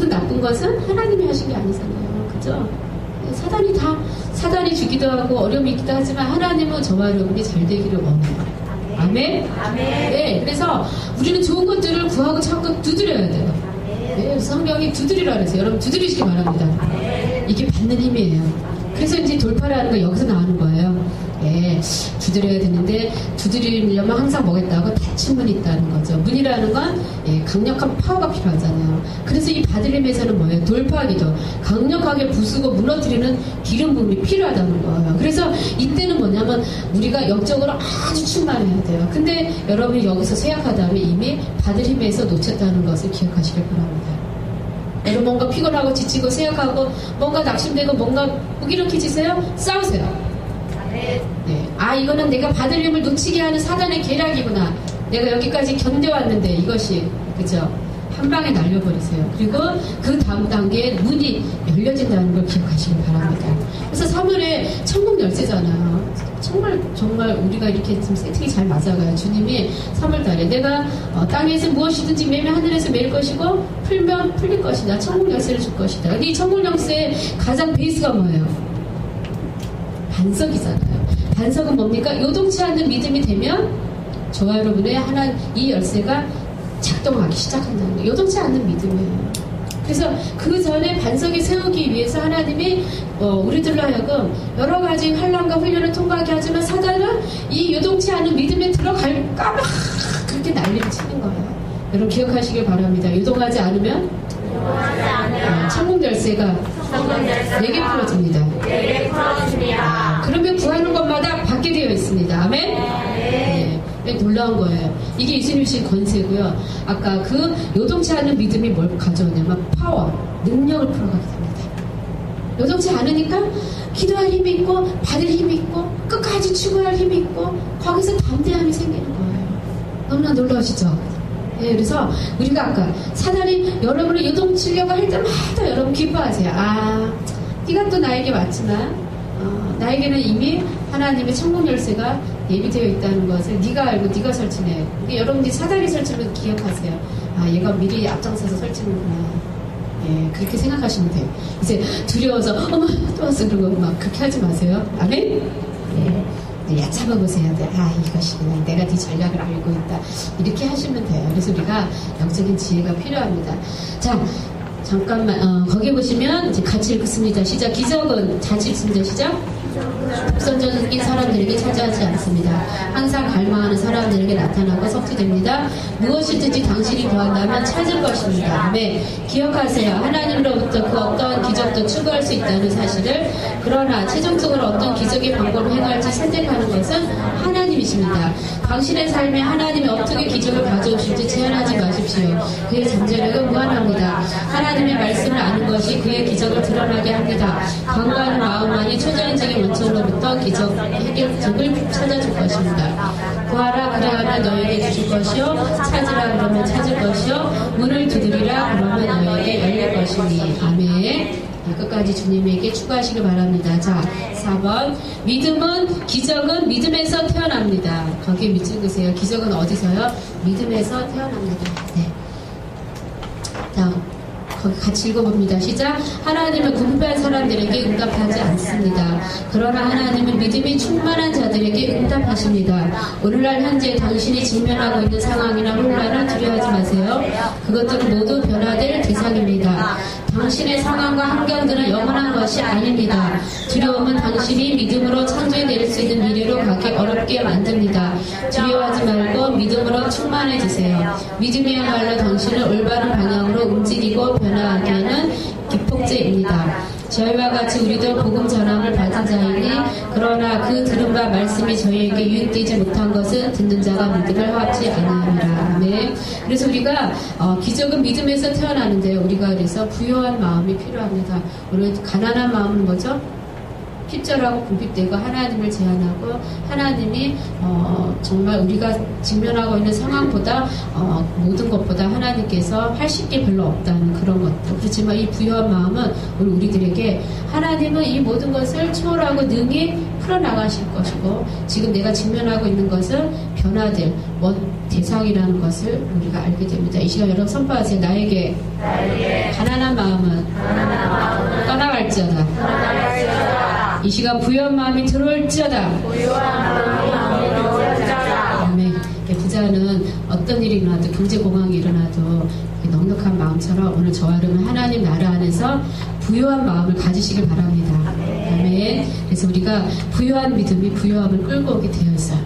나쁜 것은 하나님이 하신 게 아니잖아요. 그죠? 사단이 주기도 하고 어려움이 있기도 하지만 하나님은 저와 여러분이 잘 되기를 원해요. 아멘? 아멘. 네, 그래서 우리는 좋은 것들을 구하고 찾고 두드려야 돼요. 네, 성경이 두드리라 그래서 여러분 두드리시기 바랍니다. 이게 받는 힘이에요. 그래서 이제 돌파라는 거 여기서 나오는 거예요. 예, 두드려야 되는데 두드리려면 항상 뭐겠다고 닫힌 문이 있다는 거죠. 문이라는 건 강력한 파워가 필요하잖아요. 그래서 이 받으림에서는 뭐예요? 돌파기도 강력하게 부수고 무너뜨리는 기름 부음이 필요하다는 거예요. 그래서 이때는 뭐냐면 우리가 영적으로 아주 충만해야 돼요. 근데 여러분이 여기서 쇠약하다면 이미 받으림에서 놓쳤다는 것을 기억하시길 바랍니다. 여러분 뭔가 피곤하고 지치고 쇠약하고 뭔가 낙심되고 뭔가 무기력해지세요? 싸우세요. 네. 아 이거는 내가 받을 힘을 놓치게 하는 사단의 계략이구나. 내가 여기까지 견뎌왔는데 이것이 그죠? 한 방에 날려버리세요. 그리고 그 다음 단계에 문이 열려진다는 걸 기억하시길 바랍니다. 그래서 3월에 천국 열쇠잖아요. 정말 우리가 이렇게 좀 세팅이 잘 맞아가요. 주님이 3월달에 내가 땅에서 무엇이든지 매면 하늘에서 매일 것이고 풀면 풀릴 것이다. 천국 열쇠를 줄 것이다. 근데 이 천국 열쇠의 가장 베이스가 뭐예요? 반석이잖아요. 반석은 뭡니까? 요동치 않는 믿음이 되면 저와 여러분의 이 열쇠가 작동하기 시작한다는 거예요. 요동치 않는 믿음이에요. 그래서 그 전에 반석에 세우기 위해서 하나님이 우리들로 하여금 여러 가지 환난과 훈련을 통과하게 하지만 사단은 이 요동치 않은 믿음에 들어갈까봐 그렇게 난리를 치는 거예요. 여러분 기억하시길 바랍니다. 요동하지 않으면 천국 열쇠가 내게 풀어집니다. 그러면 구하는 것마다 받게 되어 있습니다. 아멘? 네, 놀라운 거예요. 이게 예수님 주신 권세고요. 아까 그 요동치 않은 믿음이 뭘 가져오냐면 파워, 능력을 풀어가게 됩니다. 요동치 않으니까 기도할 힘이 있고 받을 힘이 있고 끝까지 추구할 힘이 있고 거기서 담대함이 생기는 거예요. 너무나 놀라우시죠? 네, 그래서 우리가 아까 사단이 여러분을 요동치려고 할 때마다 여러분 기뻐하세요. 아, 네가 또 나에게 왔지만 나에게는 이미 하나님의 천국 열쇠가 예비되어 있다는 것을 네가 알고 네가 설치네. 여러분들이 사단이 설치면 기억하세요. 아, 얘가 미리 앞장서서 설치는구나. 예, 그렇게 생각하시면 돼요. 이제 두려워서 어머 또 왔어 그러고 막 그렇게 하지 마세요. 아멘? 예. 얕잡아 보세요. 아 이것이 그냥 내가 네 전략을 알고 있다. 이렇게 하시면 돼요. 그래서 우리가 영적인 지혜가 필요합니다. 자 잠깐만 거기 보시면 이제 같이 읽습니다. 시작. 기적은 같이 읽습니다. 시작. 독선적인 사람들에게 차지하지 않습니다. 항상 갈망하는 사람들에게 나타나고 성취됩니다. 무엇이든지 당신이 구한다면 찾을 것입니다. 네, 기억하세요. 하나님으로부터 그 어떠한 기적도 추구할 수 있다는 사실을. 그러나 최종적으로 어떤 기적의 방법을 행할지 선택하는 것은 하나님이십니다. 당신의 삶에 하나님이 어떻게 기적을 가져오실지 제한하지 마십시오. 그의 잠재력은 무한합니다. 하나님의 말씀을 아는 것이 그의 기적을 드러나게 합니다. 강구하는 마음만이 초자연적인 원천으로부터 기적 해결책을 찾아줄 것입니다. 구하라 그래야만 너에게 주실 것이요 찾으라 그러면 찾을 것이요 문을 두드리라 그러면 너에게 열릴 것이니. 아멘. 끝까지 주님에게 추구하시길 바랍니다. 자, 4번. 기적은 믿음에서 태어납니다. 거기에 밑줄그세요. 기적은 어디서요? 믿음에서 태어납니다. 네. 자, 거기 같이 읽어봅니다. 시작. 하나님은 궁핍한 사람들에게 응답하지 않습니다. 그러나 하나님은 믿음이 충만한 자들에게 응답하십니다. 오늘날 현재 당신이 직면하고 있는 상황이나 혼란을 두려워하지 마세요. 그것들은 모두 변화될 대상입니다. 당신의 상황과 환경들은 영원한 것이 아닙니다. 두려움은 당신이 믿음으로 창조해낼 수 있는 미래로 가기 어렵게 만듭니다. 두려워하지 말고 믿음으로 충만해지세요. 믿음이야말로 당신을 올바른 방향으로 움직이고 변화하게 하는 기폭제입니다. 저희와 같이 우리도 복음 전함을 받은 자이니 그러나 그 들은 바 말씀이 저희에게 유익되지 못한 것은 듣는 자가 믿음을 합지 않으리라. 네. 그래서 우리가 기적은 믿음에서 태어나는데 우리가 그래서 부요한 마음이 필요합니다. 오늘 가난한 마음은 뭐죠? 핍절하고 궁핍되고 하나님을 제한하고 하나님이 정말 우리가 직면하고 있는 상황보다 모든 것보다 하나님께서 하실 게 별로 없다는 그런 것들. 그렇지만 이 부유한 마음은 우리들에게 하나님은 이 모든 것을 초월하고 능히 풀어나가실 것이고 지금 내가 직면하고 있는 것은 변화될 대상이라는 것을 우리가 알게 됩니다. 이 시간 여러분 선포하세요. 나에게 가난한 마음은 떠나갈지어다. 이 시간 부유한 마음이 들어올지어다. 아멘. 부자는 어떤 일이 일어나도 경제공황이 일어나도 넉넉한 마음처럼 오늘 저와 여러분 하나님 나라 안에서 부유한 마음을 가지시길 바랍니다. 아멘. 그래서 우리가 부유한 믿음이 부유함을 끌고 오게 되어 있어요.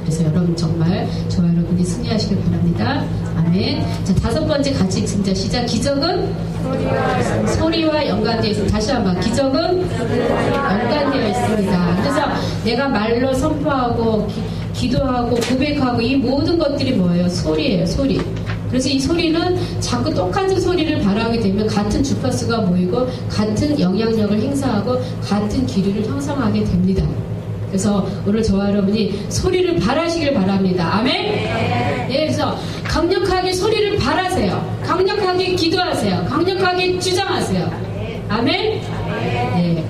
그래서 여러분 정말 저와 여러분이 승리하시길 바랍니다. 아멘. 자, 5번째 같이 읽습니다. 시작. 기적은 소리와 연관되어 있습니다. 다시 한번. 기적은 연관되어 있습니다. 그래서 내가 말로 선포하고 기도하고 고백하고 이 모든 것들이 뭐예요? 소리예요. 소리. 그래서 이 소리는 자꾸 똑같은 소리를 발하게 되면 같은 주파수가 모이고 같은 영향력을 행사하고 같은 기류를 형성하게 됩니다. 그래서 오늘 저와 여러분이 소리를 발하시길 바랍니다. 아멘? 네, 그래서 강력하게 소리를 발하세요. 강력하게 기도하세요. 강력하게 주장하세요. 아멘? 네.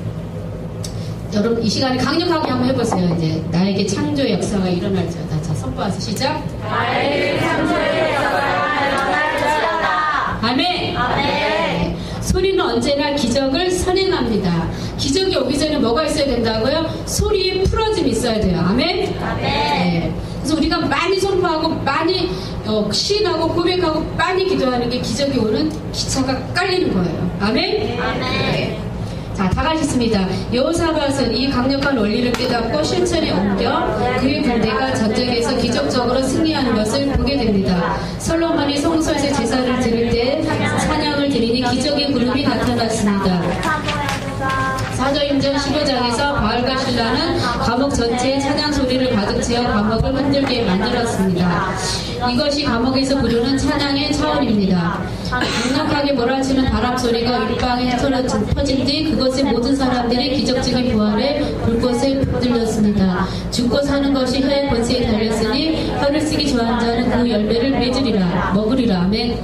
여러분 이 시간에 강력하게 한번 해보세요. 이제 나에게 창조의 역사가 일어날지어다. 자, 선포하세요. 시작. 나에게 창조의 역사가 일어날지어다. 아멘. 아멘. 소리는 언제나 기적을 선행합니다. 기적이 오기 전에 뭐가 있어야 된다고요? 소리에 풀어짐이 있어야 돼요. 아멘? 아멘. 네. 그래서 우리가 많이 선포하고 많이 시인하고 고백하고 많이 기도하는 게 기적이 오는 기차가 깔리는 거예요. 아멘? 아멘. 네. 자, 다 가셨습니다. 여호사밧은 이 강력한 원리를 깨닫고 실천에 옮겨 그의 군대가 전쟁에서 기적적으로 승리하는 것을 보게 됩니다. 솔로몬이 성소에서 제사를 드릴 때 찬양을 드리니 기적의 구름이 나타났습니다. 사도행전 15장에서 바알과 실라는 감옥 전체에 찬양 소리를 가득 채워 감옥을 흔들게 만들었습니다. 이것이 감옥에서 부르는 찬양의 차원입니다. 강력하게 몰아치는 바람 소리가 윗방에 퍼진 뒤 그것의 모든 사람들이 기적적인 부활에 불꽃에 들렸습니다. 죽고 사는 것이 혀의 권세에 달렸으니 혀를 쓰기 좋아하는 자는 그 열매를 맺으리라 먹으리라. 아멘.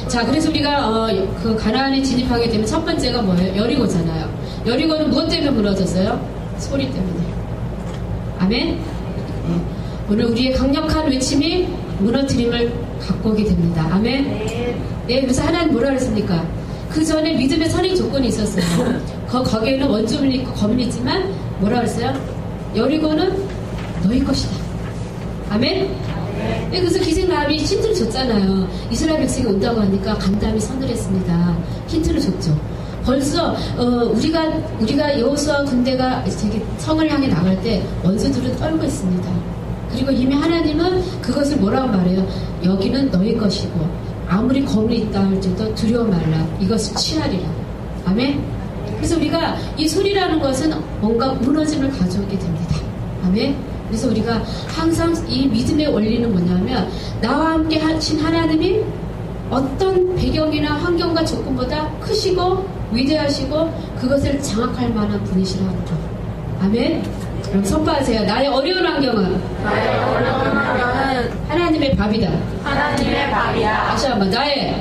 자, 그래서 우리가 그 가나안에 진입하게 되면 첫 번째가 뭐예요? 여리고잖아요. 여리고는 무엇 때문에 무너졌어요? 소리 때문에. 아멘. 네. 오늘 우리의 강력한 외침이 무너뜨림을 갖고 오게 됩니다. 아멘. 네, 그래서 하나님 뭐라 그랬습니까? 그 전에 믿음의 선행 조건이 있었어요. 거기에는 원주민이 있고 검이 있지만 뭐라 그랬어요? 여리고는 너희 것이다. 아멘. 네, 그래서 기생라합이 힌트를 줬잖아요. 이스라엘 백성이 온다고 하니까 간담이 서늘했습니다. 힌트를 줬죠. 벌써 우리가 여호수아 군대가 성을 향해 나갈 때 원수들은 떨고 있습니다. 그리고 이미 하나님은 그것을 뭐라고 말해요? 여기는 너희 것이고 아무리 검이 있다 할지라도 두려워 말라. 이것을 취하리라. 아멘. 그래서 우리가 이 소리라는 것은 뭔가 무너짐을 가져오게 됩니다. 아멘. 그래서 우리가 항상 이 믿음의 원리는 뭐냐면 나와 함께 하신 하나님이 어떤 배경이나 환경과 조건보다 크시고 위대하시고 그것을 장악할 만한 분이시라는 거. 아멘. 그럼 선포하세요. 나의 어려운 환경은 하나님의 밥이다. 하나님의 밥이야. 다시 한번. 나의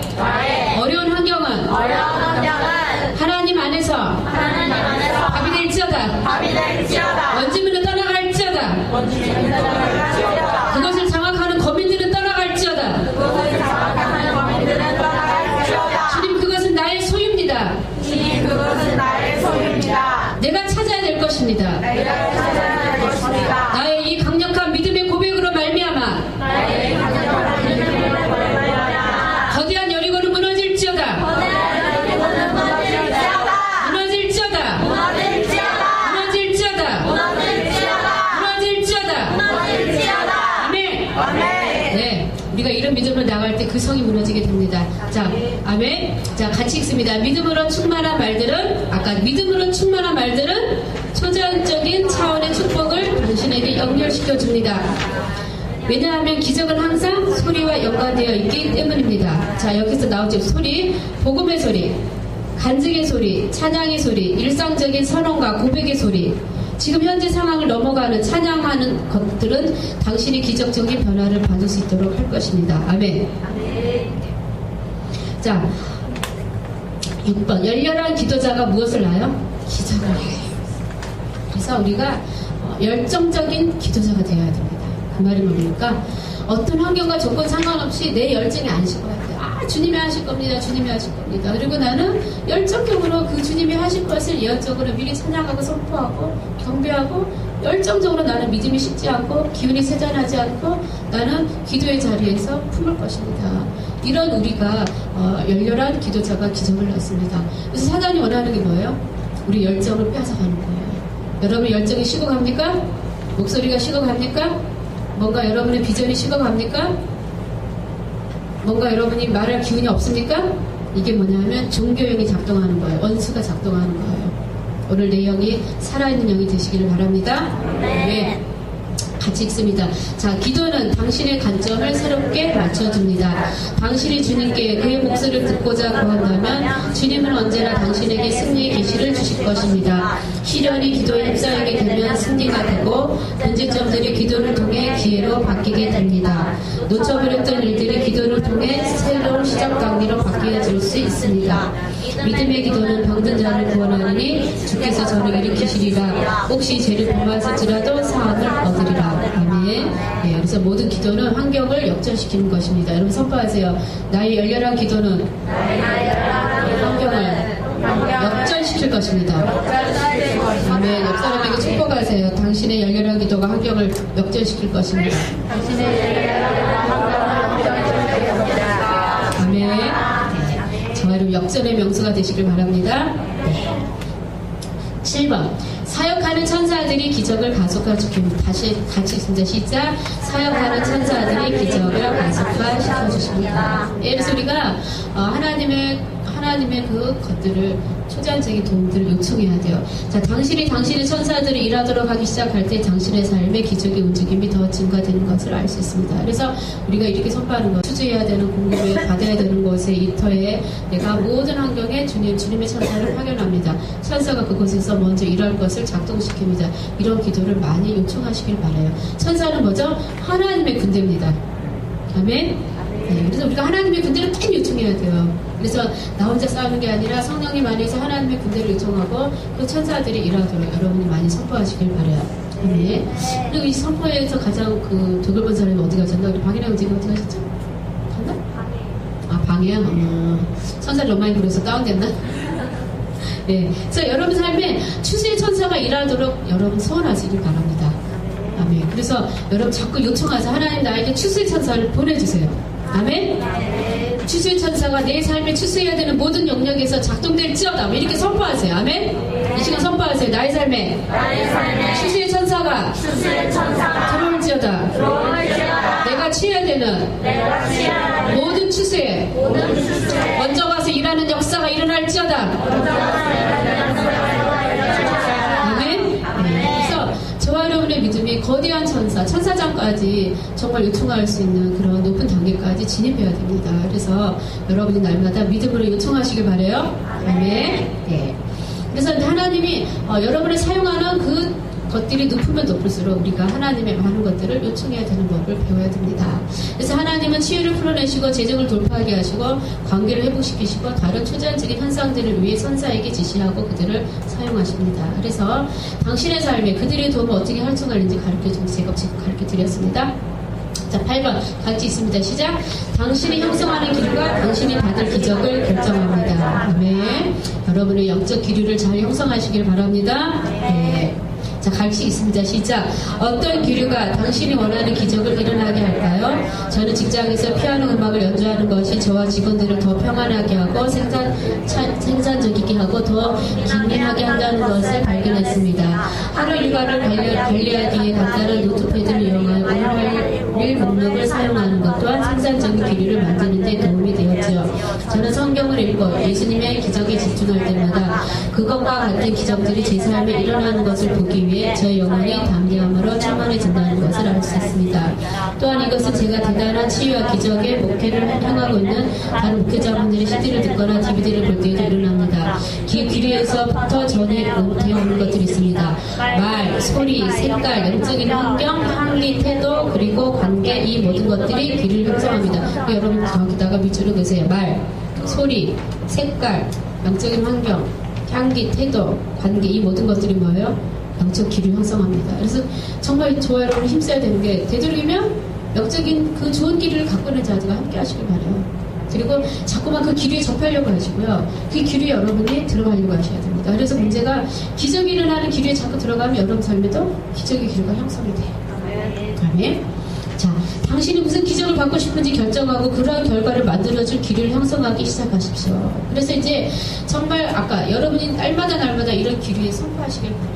어려운 환경은 하나님 안에서 밥이 될지어다. 원주민은 떠나갈지어다. 그것을 장악하는 거민들은 떠나갈지어다. 주님, 그것은 나의 소유입니다. 내가 찾아야 될 것입니다. 나의 이 강력한 믿음의 고백으로 말미암아 거대한 여리고는 무너질지어다. 아멘. 네, 우리가 이런 믿음으로 나갈 때 그 성이 무너지게 됩니다. 자, 아멘. 자, 같이 읽습니다. 믿음으로 충만한 말들은, 아까 믿음으로 충만한 말들은 초자연적인 차원의 축복을 당신에게 연결시켜 줍니다. 왜냐하면 기적은 항상 소리와 연관되어 있기 때문입니다. 자, 여기서 나오죠. 소리, 복음의 소리, 간증의 소리, 찬양의 소리, 일상적인 선언과 고백의 소리. 지금 현재 상황을 넘어가는 찬양하는 것들은 당신이 기적적인 변화를 받을 수 있도록 할 것입니다. 아멘. 자, 6번. 열렬한 기도자가 무엇을 낳아요? 기적을 낳아요. 그래서 우리가 열정적인 기도자가 되어야 됩니다. 그 말이 뭡니까? 어떤 환경과 조건 상관없이 내 열정이 안 식어야 돼요. 아, 주님이 하실 겁니다. 주님이 하실 겁니다. 그리고 나는 열정적으로 그 주님이 하실 것을 예언적으로 미리 찬양하고 선포하고 경배하고 열정적으로 나는 믿음이 식지 않고 기운이 쇠잔하지 않고 나는 기도의 자리에서 품을 것입니다. 이런 우리가 열렬한 기도자가 기적을 낳습니다. 그래서 사단이 원하는 게 뭐예요? 우리 열정을 빼앗아가는 거예요. 여러분 열정이 식어갑니까? 목소리가 식어갑니까? 뭔가 여러분의 비전이 식어갑니까? 뭔가 여러분이 말할 기운이 없습니까? 이게 뭐냐면 종교형이 작동하는 거예요. 원수가 작동하는 거예요. 오늘 내 영이 살아있는 영이 되시기를 바랍니다. 네. 같이 읽습니다. 자, 기도는 당신의 관점을 새롭게 맞춰줍니다. 당신이 주님께 그의 목소리를 듣고자 구한다면 주님은 언제나 당신에게 승리의 계시를 주실 것입니다. 시련이 기도의 흡사하게 되면 승리가 되고 문제점들이 기도를 통해 기회로 바뀌게 됩니다. 놓쳐버렸던 일들이 기도를 통해 새로운 시작 단계로 바뀌어질 수 있습니다. 믿음의 기도는 병든 자를 구원하느니 주께서 저를 일으키시리라. 혹시 죄를 범하실지라도 사함을 얻으리라. 아멘. 예, 그래서 모든 기도는 환경을 역전시키는 것입니다. 여러분 선포하세요. 나의 열렬한 기도는 환경을 역전시킬 것입니다. 아멘. 옆 사람에게 축복하세요. 당신의 열렬한 기도가 환경을 역전시킬 것입니다. 아멘. 저와 여러분 역전의 명수가 되시길 바랍니다. 7번. 사역하는 천사들이 기적을 가속화시킵니다. 다시 같이 진짜 시작. 사역하는 천사들이 기적을 가속화시켜주십니다. 그래서 우리가 하나님의 그 것들을 초자연적인 도움들을 요청해야 돼요. 자, 당신의 천사들이 일하도록 하기 시작할 때 당신의 삶에 기적의 움직임이 더 증가되는 것을 알 수 있습니다. 그래서 우리가 이렇게 선포하는 것, 투자해야 되는 공급을 받아야 되는 곳에 이터에 내가 모든 환경에 주님의 천사를 파견합니다. 천사가 그곳에서 먼저 일할 것을 작동시킵니다. 이런 기도를 많이 요청하시길 바라요. 천사는 뭐죠? 하나님의 군대입니다. 아멘. 네, 그래서 우리가 하나님의 군대를 꼭 요청해야 돼요. 그래서 나 혼자 싸우는 게 아니라 성령님 안에서 하나님의 군대를 요청하고 그 천사들이 일하도록 여러분이 많이 선포하시길 바라요. 네. 그리고 이 선포에서 가장 그 득을 사람이 어디 가셨나? 우리 방이랑 지금 어디 가셨죠? 갔나? 아, 방이야? 천사를 너무 많이 부려서 다운됐나? 네. 그래서 여러분 삶에 추수의 천사가 일하도록 여러분 소원하시길 바랍니다. 아멘. 그래서 여러분 자꾸 요청하세요. 하나님 나에게 추수의 천사를 보내주세요. 아멘. 추수의 천사가 내 삶에 추수해야 되는 모든 영역에서 작동될지어다. 이렇게 선포하세요. 아멘. 이 시간 선포하세요. 나의 삶에 추수의 천사가 들어올지어다. 내가 취해야 되는 모든 추수에 먼저 가서 일하는 역사가 일어날지어다. 아멘. 그래서 저와 여러분의 믿음이 거대한 천사장까지 정말 요청할 수 있는 그런 높은 단계까지 진입해야 됩니다. 그래서 여러분이 날마다 믿음으로 요청하시길 바라요. 아멘. 네. 그래서 하나님이 여러분을 사용하는 그 것들이 높으면 높을수록 우리가 하나님의 많은 것들을 요청해야 되는 법을 배워야 됩니다. 그래서 하나님은 치유를 풀어내시고 재정을 돌파하게 하시고 관계를 회복시키시고 다른 초자연적인 현상들을 위해 선사에게 지시하고 그들을 사용하십니다. 그래서 당신의 삶에 그들의 도움을 어떻게 활성화하는지 제가 지금 가르쳐 드렸습니다. 자, 8번 같이 있습니다. 시작. 당신이 형성하는 기류가 당신이 받을 기적을 결정합니다. 아멘. 여러분의 영적 기류를 잘 형성하시길 바랍니다. 네. 자, 같이 있습니다. 시작. 어떤 기류가 당신이 원하는 기적을 일어나게 할까요? 저는 직장에서 피아노 음악을 연주하는 것이 저와 직원들을 더 평안하게 하고 생산적이게 하고 더 긴밀하게 한다는 것을 발견했습니다. 하루 일과를 관리하기에 간단한 노트패드를 이용하여 오늘 할 일 능력을 사용하는 것 또한 생산적인 기류를 만드는 데 도움이 되었지요. 저는 성경을 읽고 예수님의 기적에 집중할 때마다 그것과 같은 기적들이 제 삶에 일어나는 것을 보기 위해 저의 영혼이 담대함으로 충만해진다는 것을 알 수 있습니다. 또한 이것은 제가 대단한 치유와 기적의 목회를 행하고 있는 다른 목회자분들의 CD를 듣거나 DVD를 볼 때에도 일어납니다. 귀리에서부터 전해 되어오는 것들이 있습니다. 말, 소리, 색깔, 영적인 환경, 향기, 태도, 그리고 관계, 이 모든 것들이 귀를 형성합니다. 여러분 거기다가 밑줄을 그으세요. 말, 소리, 색깔, 영적인 환경, 향기, 태도, 관계, 이 모든 것들이 뭐예요? 영적 귀를 형성합니다. 그래서 정말 저와 여러분 힘써야 되는 게 되도록이면 영적인 그 좋은 길을 갖고 있는 자들과 함께 하시길 바라요. 그리고 자꾸만 그 기류에 접하려고 하시고요. 그 기류에 여러분이 들어가려고 하셔야 됩니다. 그래서 문제가 기적이 일어나는 기류에 자꾸 들어가면 여러분 삶에도 기적의 기류가 형성이 돼요. 아멘. 자, 당신이 무슨 기적을 받고 싶은지 결정하고 그러한 결과를 만들어줄 기류를 형성하기 시작하십시오. 그래서 이제 정말 아까 여러분이 날마다 이런 기류에 선포하시길 바라요.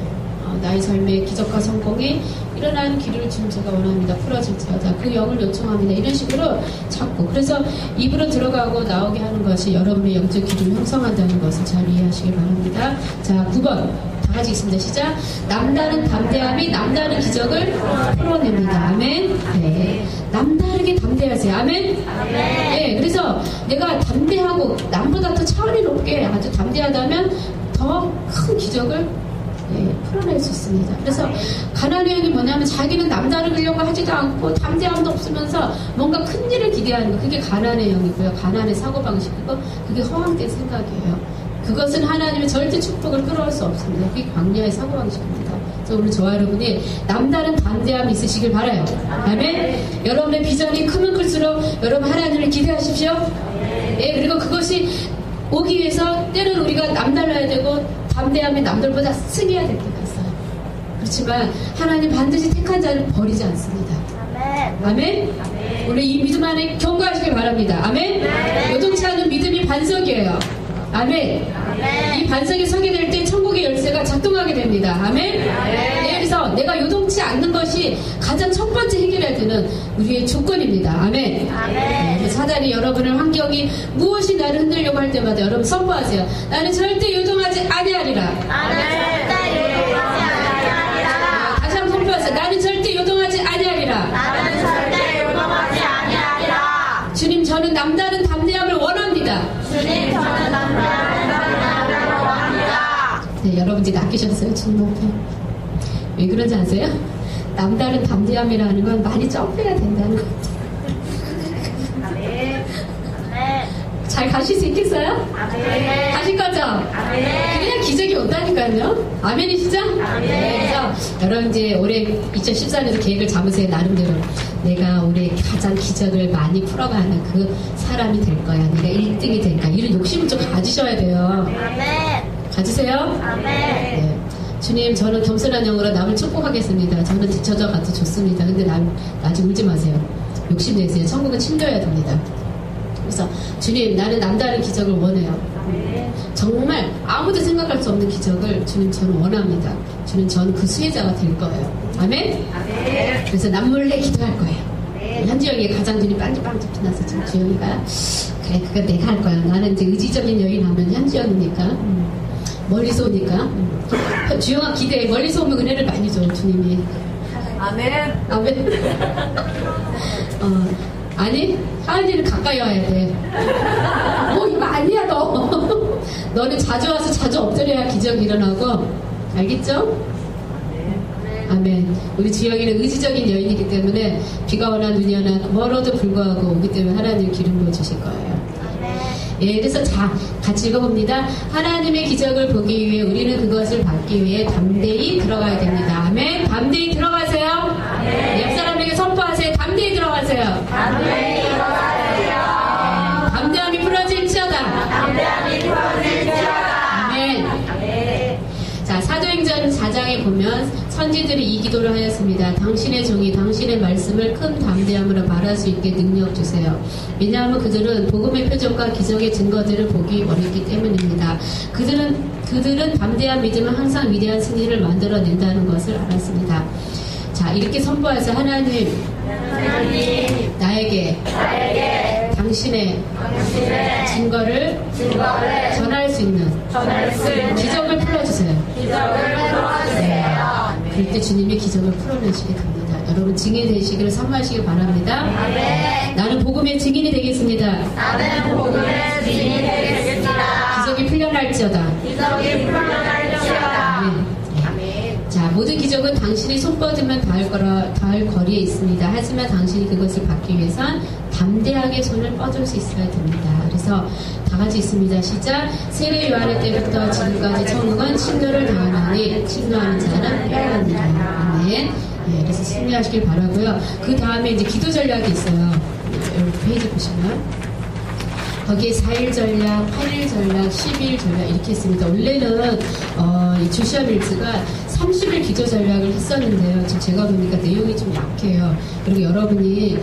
나의 삶의 기적과 성공이 일어나는 기류를 지금 제가 원합니다. 풀어질지어다. 그 영을 요청합니다. 이런 식으로 자꾸 그래서 입으로 들어가고 나오게 하는 것이 여러분의 영적 기류를 형성한다는 것을 잘 이해하시길 바랍니다. 자, 9번 다 같이 있습니다. 시작. 남다른 담대함이 남다른 기적을 풀어냅니다. 아멘. 네. 남다르게 담대하세요. 아멘. 네. 그래서 내가 담대하고 남보다 더 차원이 높게 아주 담대하다면 더 큰 기적을 풀어낼 수 있습니다. 그래서 가난의 영이 뭐냐면 자기는 남다르려고 하지도 않고 담대함도 없으면서 뭔가 큰 일을 기대하는 거, 그게 가난의 영이고요. 가난의 사고방식이고 그게 허황된 생각이에요. 그것은 하나님의 절대 축복을 끌어올 수 없습니다. 그게 광야의 사고방식입니다. 그래서 오늘 저와 여러분이 남다른 담대함이 있으시길 바라요. 아멘. 여러분의 비전이 크면 클수록 여러분 하나님을 기대하십시오. 예, 그리고 그것이 오기 위해서 때로는 우리가 남달라야 되고 담대함이 남들보다 승해야 될 때가 있어요. 그렇지만 하나님 반드시 택한 자를 버리지 않습니다. 아멘. 오늘 이 믿음 안에 경고하시길 바랍니다. 아멘. 요동치 않은 믿음이 반석이에요. 아멘. 이 반석에 서게 될 때 천국의 열쇠가 작동하게 됩니다. 아멘. 네, 그래서 내가 요동치 않는 것이 가장 첫 번째 해결해야 되는 우리의 조건입니다. 아멘. 네, 사단이 여러분의 환경이 무엇이 나를 흔들려고 할 때마다 여러분 선포하세요. 나는 절대 요동하지 아니하리라. 다시 한번 선포하세요. 나는 절대 요동하지 아니하리라. 주님, 저는 남다른 담대함을 원합니다. 네, 여러분 이제 낚이셨어요, 주님 앞에. 왜 그런지 아세요? 남다른 담대함이라는 건 많이 점프해야 된다는 거. 잘 가실 수 있겠어요? 가실 거죠? 그냥 기적이 온다니까요. 아멘이시죠? 네, 그래서 여러분 이제 올해 2014년도 계획을 잡으세요. 나름대로 내가 올해 가장 기적을 많이 풀어가는 그 사람이 될 거야. 내가 1등이 될 거야. 이런 욕심을 좀 가지셔야 돼요. 가지세요? 네. 주님, 저는 겸손한 영으로 남을 축복하겠습니다. 저는 뒤처져 가도 좋습니다. 근데 나중에 울지 마세요. 욕심내세요. 천국은 침도해야 됩니다. 그래서 주님, 나는 남다른 기적을 원해요. 정말 아무도 생각할 수 없는 기적을 주님, 저는 원합니다. 주님, 저는 그 수혜자가 될 거예요. 아멘? 그래서 남몰래 기도할 거예요. 현지영이 가장 눈이 빵긋빵긋 빛나서 지금 주영이가 그래, 그거 내가 할 거야. 나는 이제 의지적인 여인 하면 현지영이니까 멀리서 오니까 주영아 기대해. 멀리서 오면 은혜를 많이 줘 주님이. 아멘. 아니, 하은이는 가까이 와야 돼. 이거 아니야, 너. 너는 자주 와서 자주 엎드려야 기적이 일어나고. 알겠죠? 아멘. 우리 주영이는 의지적인 여인이기 때문에 비가 오나 눈이 오나 멀어도 불구하고 오기 때문에 하나님 기름 부어주실 거예요. 예, 그래서 자, 같이 읽어봅니다. 하나님의 기적을 보기 위해 우리는 그것을 받기 위해 담대히 들어가야 됩니다. 아멘. 담대히 들어가세요. 아멘. 옆 사람에게 선포하세요. 담대히 들어가세요. 담대히 들어가세요. 담대함이 풀어질지어다. 담대함이 풀어질지어다. 아멘. 자, 사도행전 4장에 보면 선지들이 이 기도를 하였습니다. 당신의 종이 당신의 말씀을 큰 담대함으로 말할 수 있게 능력 주세요. 왜냐하면 그들은 복음의 표적과 기적의 증거들을 보기 원했기 때문입니다. 그들은 담대한 믿음은 항상 위대한 승리를 만들어낸다는 것을 알았습니다. 자, 이렇게 선포해서 하나님, 나에게 당신의 증거를 전할 수 있는 기적을 풀어주세요. 네. 그럴 때 주님이 기적을 풀어내시게 됩니다. 여러분 증인 되시기를 사모하시길 바랍니다. 나는 복음의 증인이 되겠습니다. 기적이 풀려날지어다. 아멘. 자, 모든 기적은 당신이 손 뻗으면 닿을 거리에 있습니다. 하지만 당신이 그것을 받기 위해선 담대하게 손을 뻗을 수 있어야 됩니다. 그래서 다 같이 있습니다. 시작. 세례 요한의 때부터 지금까지 천국은 침노를 당하나니 침노하는 자는 빼앗는다. 아멘. 네, 그래서 승리하시길 바라고요. 그 다음에 이제 기도 전략이 있어요. 여기 페이지 보시면. 거기에 4일 전략, 8일 전략, 12일 전략 이렇게 했습니다. 원래는 이 조시아 밀즈가 30일 기도 전략을 했었는데요. 지금 제가 보니까 내용이 좀 약해요. 그리고 여러분이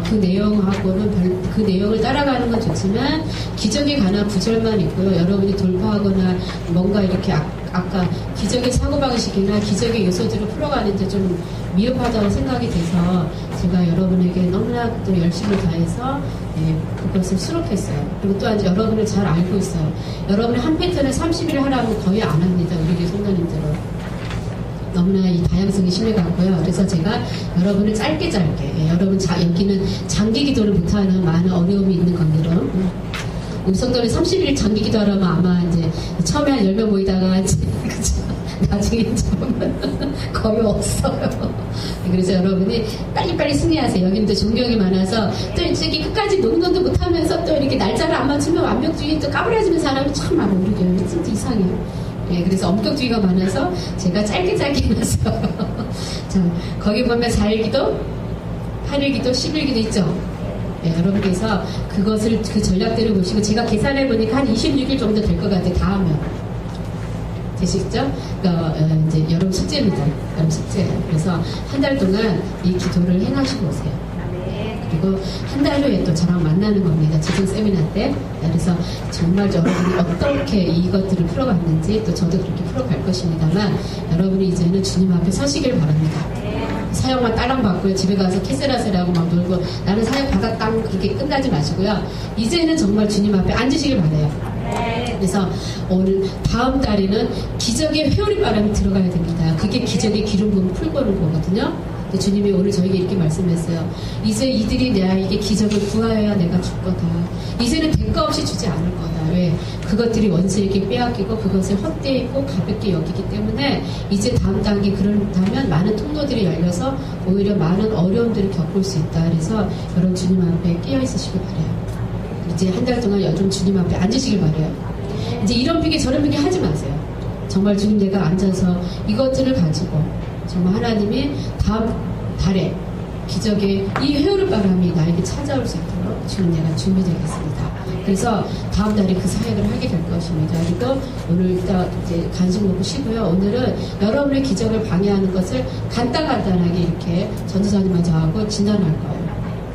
그 내용하고는 그 내용을 따라가는 건 좋지만 기적에 관한 구절만 있고요. 여러분이 돌파하거나 뭔가 이렇게 아까 기적의 사고방식이나 기적의 요소들을 풀어가는데 좀 미흡하다고 생각이 돼서 제가 여러분에게 너무나 또 열심을 다해서 그것을 수록했어요. 그리고 또한 여러분을 잘 알고 있어요. 여러분이 한 패턴을 30일 하라고 거의 안 합니다. 우리 교회 성도님들은. 너무나 이 다양성이 심해가고요. 그래서 제가 여러분을 짧게 여러분 여기는 장기 기도를 못하는 많은 어려움이 있는 관계로 우리 성도는 30일 장기 기도하려면 아마 이제 처음에 한 10명 모이다가 이제 나중에 이제 보면 거의 없어요. 그래서 여러분이 빨리빨리 승리하세요. 여기는 또 존경이 많아서 또 저기 끝까지 농don도 못하면서 또 이렇게 날짜를 안 맞추면 완벽주의 또 까불어지는 사람이 참 많아요. 우리 교회 진짜 이상해요. 예, 그래서 엄격주의가 많아서 제가 짧게 해놨어요. 자, 거기 보면 4일 기도, 8일 기도, 10일 기도 있죠? 예, 여러분께서 그것을, 그 전략들을 보시고 제가 계산해보니까 한 26일 정도 될 것 같아요. 다 하면. 되시겠죠? 그러니까, 이제 여러분 숙제입니다. 여러분 숙제예요. 그래서 한 달 동안 이 기도를 행하시고 오세요. 그리고 한 달 후에 또 저랑 만나는 겁니다. 지정 세미나 때. 그래서 정말 여러분이 어떻게 이것들을 풀어갔는지 또 저도 그렇게 풀어갈 것입니다만 여러분이 이제는 주님 앞에 서시길 바랍니다. 사역만 따랑 받고요. 집에 가서 캐세라세라고 막 놀고 나는 사역 받았당 그렇게 끝나지 마시고요. 이제는 정말 주님 앞에 앉으시길 바라요. 그래서 오늘 다음 달에는 기적의 회오리 바람이 들어가야 됩니다. 그게 기적의 기름 부음 풀고 오는 거거든요. 주님이 오늘 저에게 이렇게 말씀했어요. 이제 이들이 나에게 기적을 구하여야 내가 줄 거다. 이제는 대가 없이 주지 않을 거다. 왜? 그것들이 원수에게 빼앗기고 그것을 헛되이고 가볍게 여기기 때문에 이제 다음 단계 그렇다면 많은 통로들이 열려서 오히려 많은 어려움들을 겪을 수 있다. 그래서 여러분 주님 앞에 끼어 있으시길 바래요. 이제 한 달 동안 여러분 주님 앞에 앉으시길 바래요. 이제 이런 핑계 저런 핑계 하지 마세요. 정말 주님 내가 앉아서 이것들을 가지고 정말 하나님이 다음 달에 기적의 이 회오리 바람이 나에게 찾아올 수 있도록 주님 내가 준비되겠습니다. 그래서 다음 달에 그 사역을 하게 될 것입니다. 그리고 오늘 일단 이제 간식 먹고 쉬고요. 오늘은 여러분의 기적을 방해하는 것을 간단하게 이렇게 전도사님과 저하고 진단할 거예요.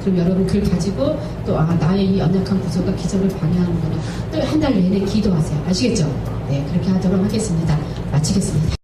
그럼 여러분 글 가지고 또 나의 이 연약한 구조가 기적을 방해하는구나. 또 한 달 내내 기도하세요. 아시겠죠? 네, 그렇게 하도록 하겠습니다. 마치겠습니다.